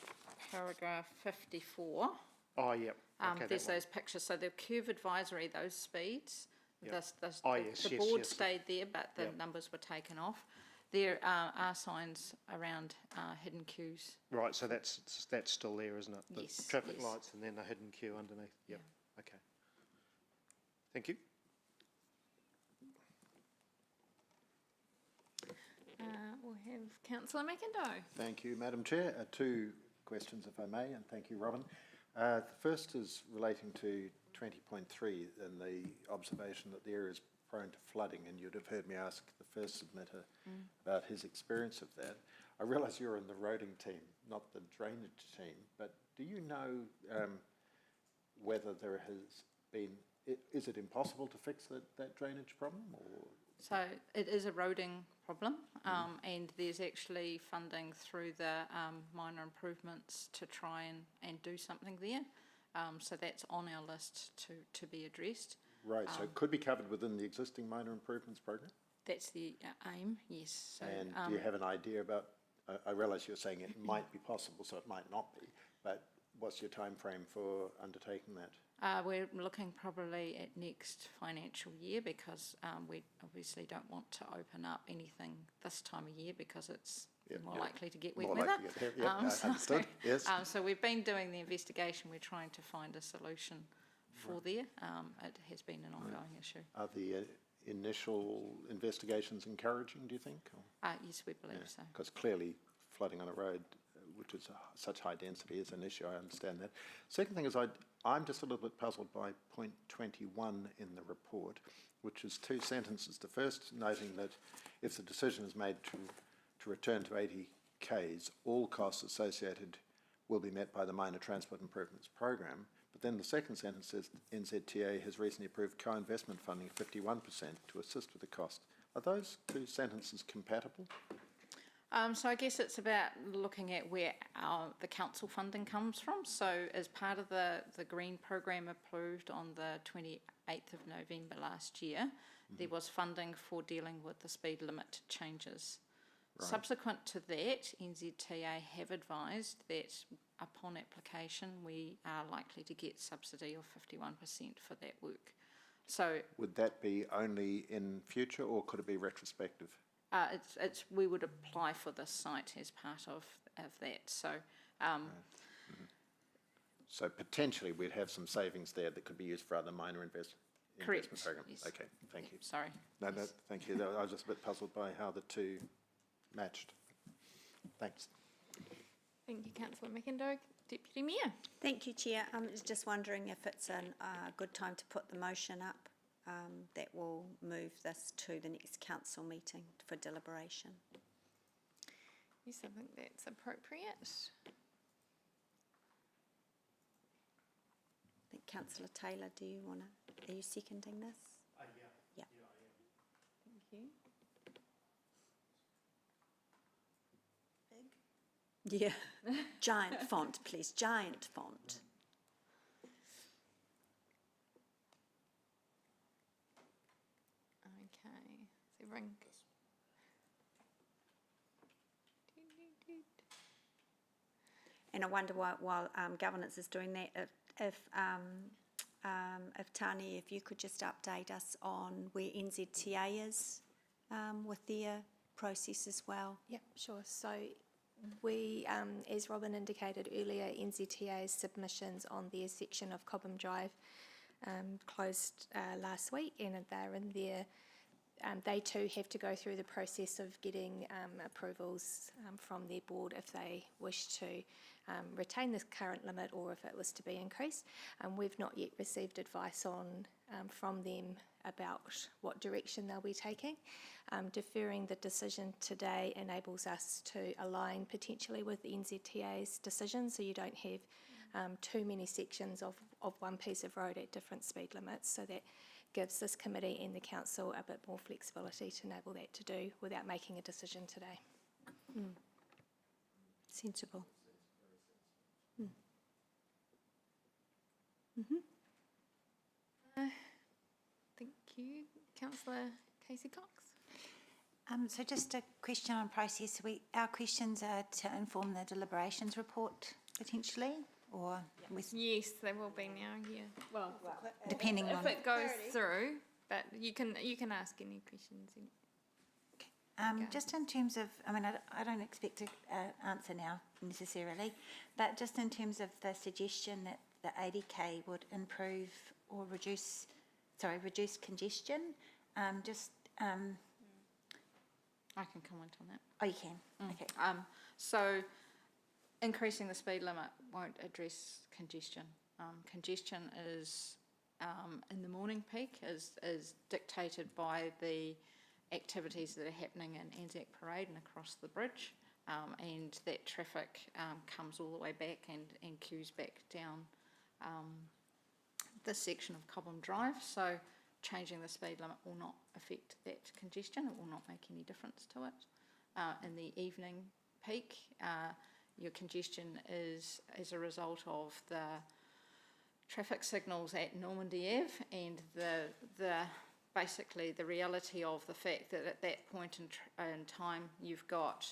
paragraph 54, Oh, yeah. Okay, there's that one. those pictures. So the curve advisory, those speeds, Yep. the Yes, board yes. stayed there, but the Yep. numbers were taken off. There are signs around hidden queues. Right, so that's still there, isn't it? The Yes, traffic yes. lights and then the hidden queue underneath. Yep. Okay. Thank you. We'll have Councillor McIndoe. Thank you, Madam Chair. Two questions, if I may, and thank you, Robin. The first is relating to 20.3 and the observation that the area is prone to flooding, and you'd have heard me ask the first submitter about his experience of that. I realise you're in the roading team, not the drainage team, but do you know whether there has been, is it impossible to fix that drainage problem, or? So it is a roading problem, and there's actually funding through the minor improvements to try and do something there. So that's on our list to be addressed. Right, so it could be covered within the existing minor improvements program? That's the aim, yes. So, And do you have an idea about, I realise you're saying it might be possible, so it might not be, but what's your time frame for undertaking that? we're looking probably at next financial year, because we obviously don't want to open up anything this time of year, because it's more likely to get wet More weather. likely to get, understood, yes. So we've been doing the investigation. We're trying to find a solution for there. It has been an ongoing issue. Are the initial investigations encouraging, do you think? Yes, we believe so. Because clearly flooding on a road, which is such high density, is an issue, I understand that. Second thing is I'm just a little bit puzzled by point 21 in the report, which is two sentences. The first noting that if the decision is made to return to 80 Ks, all costs associated will be met by the Minor Transport Improvements Program. But then the second sentence says NZTA has recently approved co-investment funding of 51% to assist with the cost. Are those two sentences compatible? So I guess it's about looking at where the council funding comes from. So as part of the green program approved on the 28th of November last year, there was funding for dealing with the speed limit changes. Right. Subsequent to that, NZTA have advised that upon application we are likely to get subsidy of 51% for that work. So would that be only in future, or could it be retrospective? We would apply for this site as part of that. So so potentially we'd have some savings there that could be used for other minor investment program. Yes. Okay, thank you. Sorry. No, thank you. I was just a bit puzzled by how the two matched. Thanks. Thank you, Councillor McIndoe. Deputy Mayor. Thank you, Chair. I was just wondering if it's a good time to put the motion up that will move this to the next council meeting for deliberation. Yes, I think that's appropriate. I think Councillor Taylor, are you seconding this? Thank you. Yeah, giant font, please, giant font. Okay, so everyone. And I wonder why, while governance is doing that, if Tani, if you could just update us on where NZTA is with their process as well. Yep, sure. So we, as Robin indicated earlier, NZTA's submissions on their section of Cobham Drive closed last week, and they're in there. They too have to go through the process of getting approvals from their board if they wish to retain this current limit or if it was to be increased. We've not yet received advice on from them about what direction they'll be taking. Deferring the decision today enables us to align potentially with NZTA's decision, so you don't have too many sections of one piece of road at different speed limits, so that gives this committee and the council a bit more flexibility to enable that to do without making a decision today. Sensible. Thank you. Councillor Casey Cox. So just a question on process. Our questions are to inform the deliberations report potentially, or with, Yes, there will be now, yeah. Well, depending if on. it goes through, but you can ask any questions. Just in terms of, I mean, I don't expect an answer now necessarily, but just in terms of the suggestion that the 80k would improve or reduce congestion, I can comment on that. oh, you can, okay. So increasing the speed limit won't address congestion. Congestion is in the morning peak is dictated by the activities that are happening in Anzac Parade and across the bridge, and that traffic comes all the way back and queues back down this section of Cobham Drive. So changing the speed limit will not affect that congestion. It will not make any difference to it. In the evening peak, your congestion is as a result of the traffic signals at Normandy Ave and the basically the reality of the fact that at that point in time you've got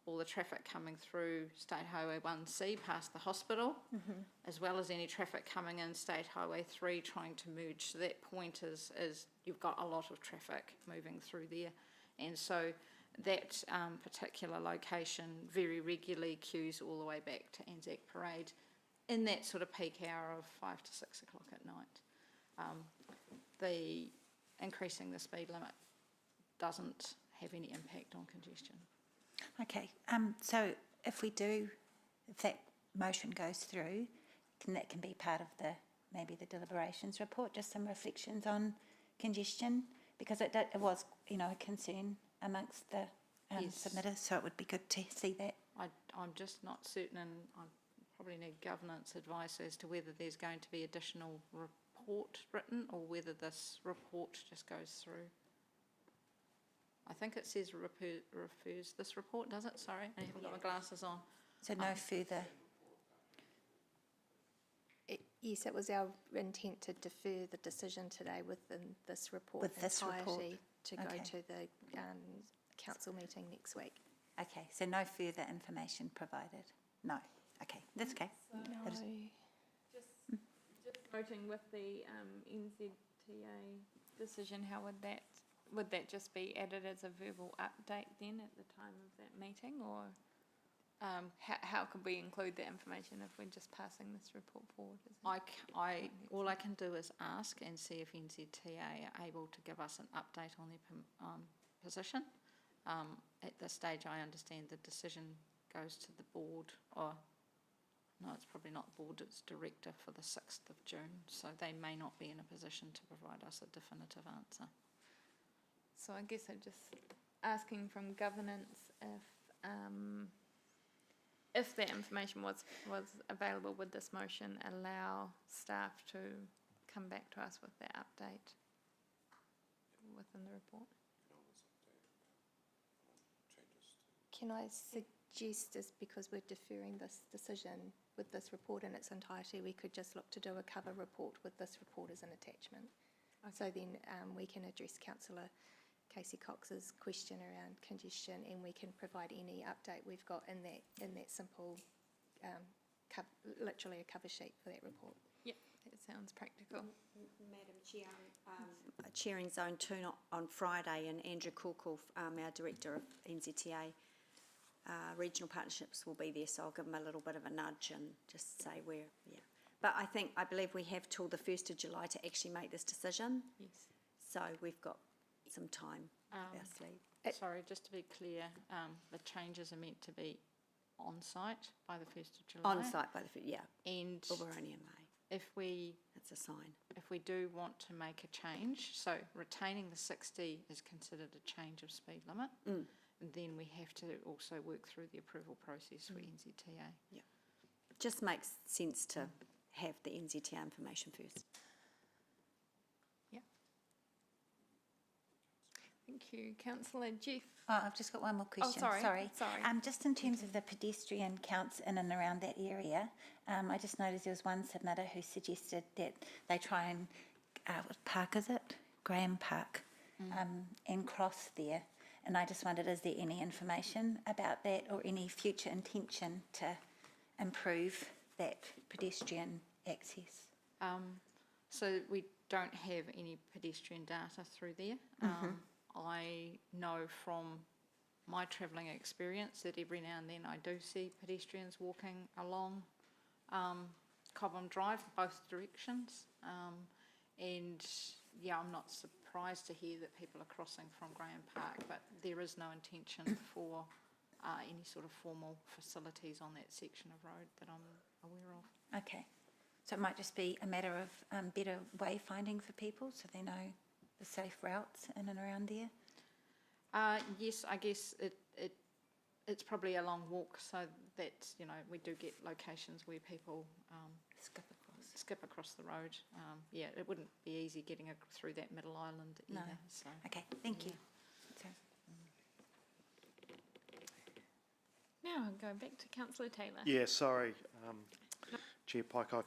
all the traffic coming through State Highway 1C past the hospital, as well as any traffic coming in State Highway 3 trying to merge. So that point is you've got a lot of traffic moving through there, and so that particular location very regularly queues all the way back to Anzac Parade in that sort of peak hour of 5 to 6 o'clock at night. The increasing the speed limit doesn't have any impact on congestion. Okay, so if that motion goes through, that can be part of maybe the deliberations report, just some reflections on congestion, because it was, a concern amongst the Yes. submitters, so it would be good to see that. I'm just not certain, and I probably need governance advice as to whether there's going to be additional report written or whether this report just goes through. I think it says refers this report, does it? Sorry, I haven't got my glasses on. So no further. Yes, it was our intent to defer the decision today within this report With this report. entirety to go Okay. to the council meeting next week. Okay, so no further information provided? No, okay, that's okay. That is- Just voting with the NZTA decision, how would that just be added as a verbal update then at the time of that meeting, or how could we include that information if we're just passing this report forward? All I can do is ask and see if NZTA are able to give us an update on their position. At this stage, I understand the decision goes to the board, or no, it's probably not the board, it's director for the 6th of June, so they may not be in a position to provide us a definitive answer. So I guess I'm just asking from governance if that information was available, would this motion allow staff to come back to us with that update within the report? Can I suggest is because we're deferring this decision with this report in its entirety, we could just look to do a cover report with this report as an attachment. So then we can address Councillor Casey Cox's question around congestion, and we can provide any update we've got in that simple, literally a cover sheet for that report. Yeah, that sounds practical. Madam Chair, chairing Zone 2 on Friday, and Andrew Corkle, our Director of NZTA Regional Partnerships, will be there, so I'll give him a little bit of a nudge and just say where, yeah. But I believe we have till the 1st of July to actually make this decision. Yes. So we've got some time up our sleeve. Sorry, just to be clear, the changes are meant to be on site by the 1st of July. On site by the, yeah, And but we're only in May. if we That's a sign. if we do want to make a change, so retaining the 60 is considered a change of speed limit, then we have to also work through the approval process for NZTA. Yeah. Just makes sense to have the NZTA information first. Yeah. Thank you. Councillor Jeff. Oh, I've just got one more question. sorry. Sorry. Just in terms of the pedestrian counts in and around that area, I just noticed there was one submitter who suggested that they try and, what park is it? Graham Park, and cross there. And I just wondered, is there any information about that or any future intention to improve that pedestrian access? So we don't have any pedestrian data through there. I know from my travelling experience that every now and then I do see pedestrians walking along Cobham Drive, both directions. And yeah, I'm not surprised to hear that people are crossing from Graham Park, but there is no intention for any sort of formal facilities on that section of road that I'm aware of. Okay. So it might just be a matter of better wayfinding for people so they know the safe routes in and around there? Yes, I guess it's probably a long walk, so that, you know, we do get locations where people skip across the road. Yeah, it wouldn't be easy getting through that middle island either. No. So. Okay, thank you. So, Now I'll go back to Councillor Taylor. Yeah, sorry, Chair Pike, I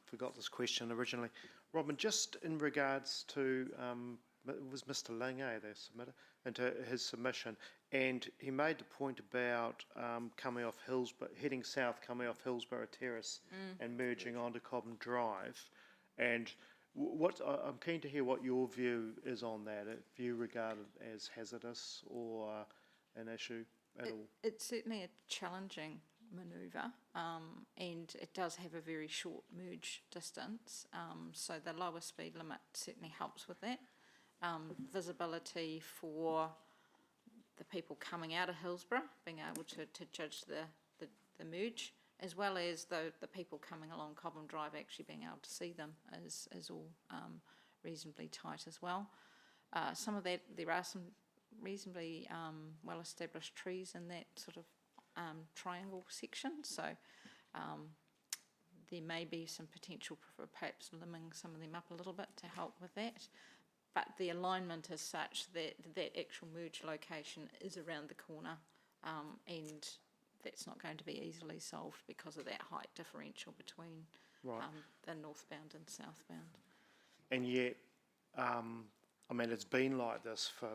forgot this question originally. Robin, just in regards to, it was Mr. Ling, the submitter, into his submission, and he made the point about coming off Hillsborough, heading south, coming off Hillsborough Terrace and merging onto Cobham Drive. And I'm keen to hear what your view is on that, if you regard it as hazardous or an issue at all. It's certainly a challenging manoeuvre, and it does have a very short merge distance, so the lower speed limit certainly helps with that. Visibility for the people coming out of Hillsborough, being able to judge the merge, as well as the people coming along Cobham Drive actually being able to see them is all reasonably tight as well. Some of that, there are some reasonably well-established trees in that sort of triangle section, so there may be some potential for perhaps limbing some of them up a little bit to help with that. But the alignment is such that that actual merge location is around the corner, and that's not going to be easily solved because of that height differential between the northbound and southbound. And yet, I mean, it's been like this for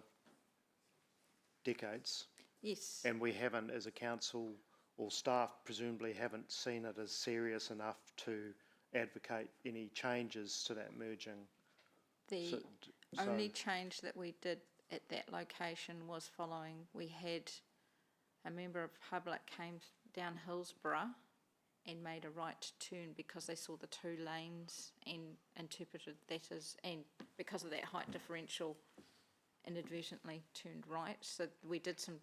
decades. Yes. And we haven't, as a council or staff, presumably haven't seen it as serious enough to advocate any changes to that merging. The only change that we did at that location was following, we had a member of public came down Hillsborough and made a right turn because they saw the two lanes and interpreted that as, and because of that height differential, inadvertently turned right. So we did some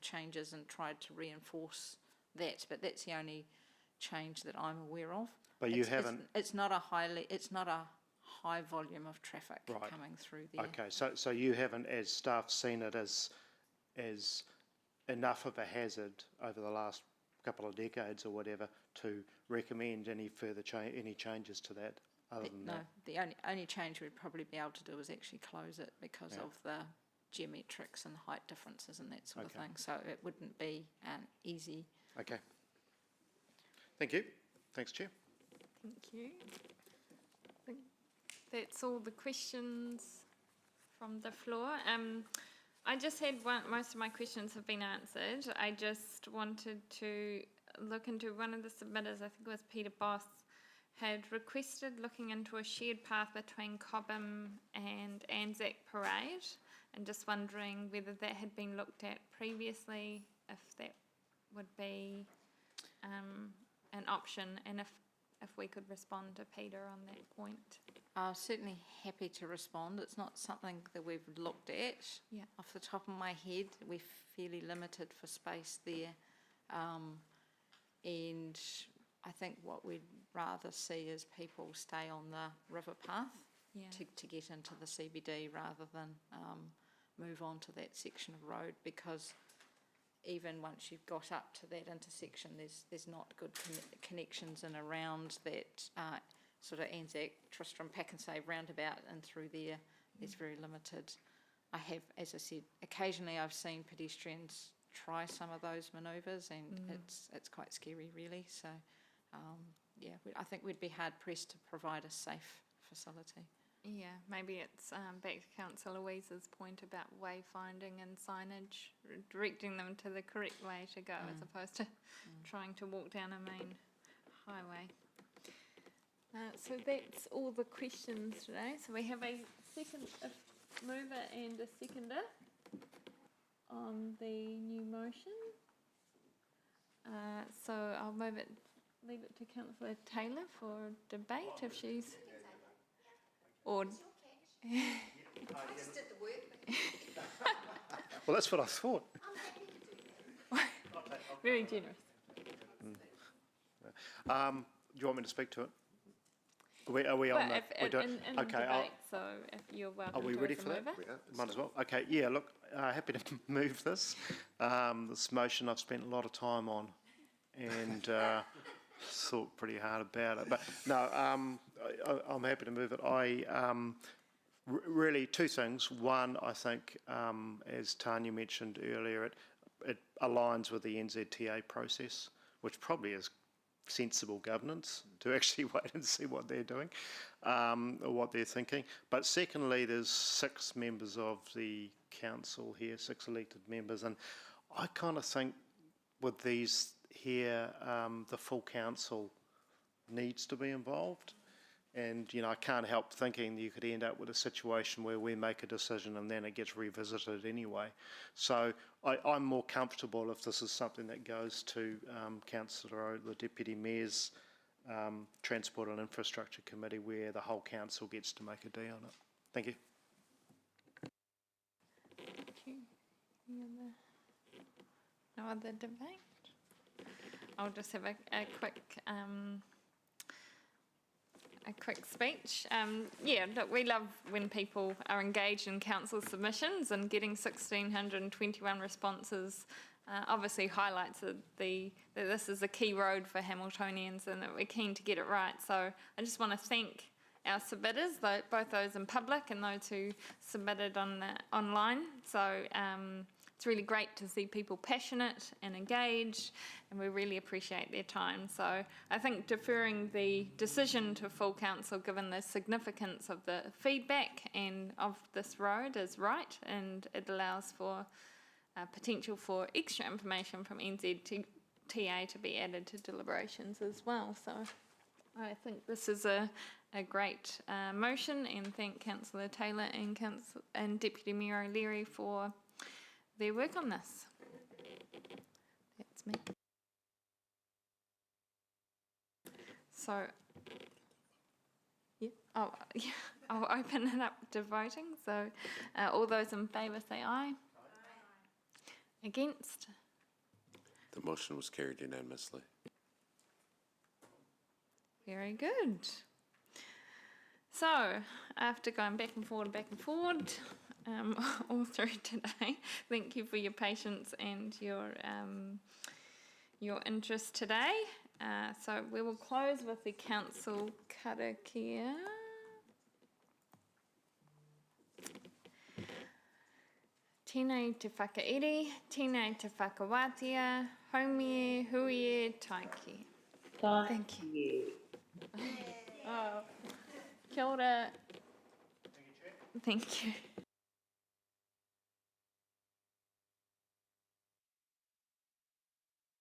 changes and tried to reinforce that, but that's the only change that I'm aware of. But you haven't. It's not a high volume of traffic coming through there. Okay, so you haven't, as staff, seen it as enough of a hazard over the last couple of decades or whatever to recommend any further any changes to that other than that? No, the only change we'd probably be able to do is actually close it because of geometrics and height differences and that sort of Okay. thing. So it wouldn't be easy. Okay. Thank you. Thanks, Chair. Thank you. I think that's all the questions from the floor. I just had most of my questions have been answered. I just wanted to look into one of the submitters, I think it was Peter Boss, had requested looking into a shared path between Cobham and Anzac Parade, and just wondering whether that had been looked at previously, if that would be an option, and if we could respond to Peter on that point. Certainly happy to respond. It's not something that we've looked at. Yeah. Off the top of my head, we're fairly limited for space there. And I think what we'd rather see is people stay on the river path Yeah. to get into the CBD rather than move on to that section of road, because even once you've got up to that intersection, there's not good connections in around that sort of Anzac, Tristram, Pack and Save roundabout, and through there, there's very limited. I have, as I said, occasionally I've seen pedestrians try some of those manoeuvres, and it's quite scary, really. So, yeah, I think we'd be hard pressed to provide a safe facility. Yeah, maybe it's back to Councillor Louise's point about wayfinding and signage, directing them to the correct way to go as opposed to trying to walk down a main highway. So that's all the questions today. So we have a mover and a seconder on the new motion. So I'll leave it to Councillor Taylor for debate if she's... Or Well, that's what I thought. very generous. Do you want me to speak to it? Are we on Well, the... in okay, debate, so if you're welcome are we to ready as a for that? mover. Might as well. Okay, yeah, look, happy to move this. This motion I've spent a lot of time on and thought pretty hard about it. But no, I'm happy to move it. Really, two things. One, I think, as Tanya mentioned earlier, it aligns with the NZTA process, which probably is sensible governance to actually wait and see what they're doing, or what they're thinking. But secondly, there's 6 members of the council here, 6 elected members, and I kind of think with these here, the full council needs to be involved. And, you know, I can't help thinking you could end up with a situation where we make a decision and then it gets revisited anyway. So I'm more comfortable if this is something that goes to Councillor O, the Deputy Mayor's Transport and Infrastructure Committee, where the whole council gets to make a D on it. Thank you. Thank you. No other debate? I'll just have a quick speech. Yeah, look, we love when people are engaged in council submissions, and getting 1,621 responses obviously highlights that this is a key road for Hamiltonians and that we're keen to get it right. So I just want to thank our submitters, both those in public and those who submitted online. So it's really great to see people passionate and engaged, and we really appreciate their time. So I think deferring the decision to full council, given the significance of the feedback and of this road, is right, and it allows for potential for extra information from NZTA to be added to deliberations as well. So I think this is a great motion, and thank Councillor Taylor and Deputy Mayor O'Leary for their work on this. That's me. So, yeah, I'll open it up to voting. So, all those in favour say aye. Against? The motion was carried unanimously. Very good. So, after going back and forward, all through today, thank you for your patience and your interest today. So we will close with the council karakia. Tēnei te whakairi, tēnei te whakawātia, haumie, huie, taiki. Thank you. Oh, kia ora. Thank you.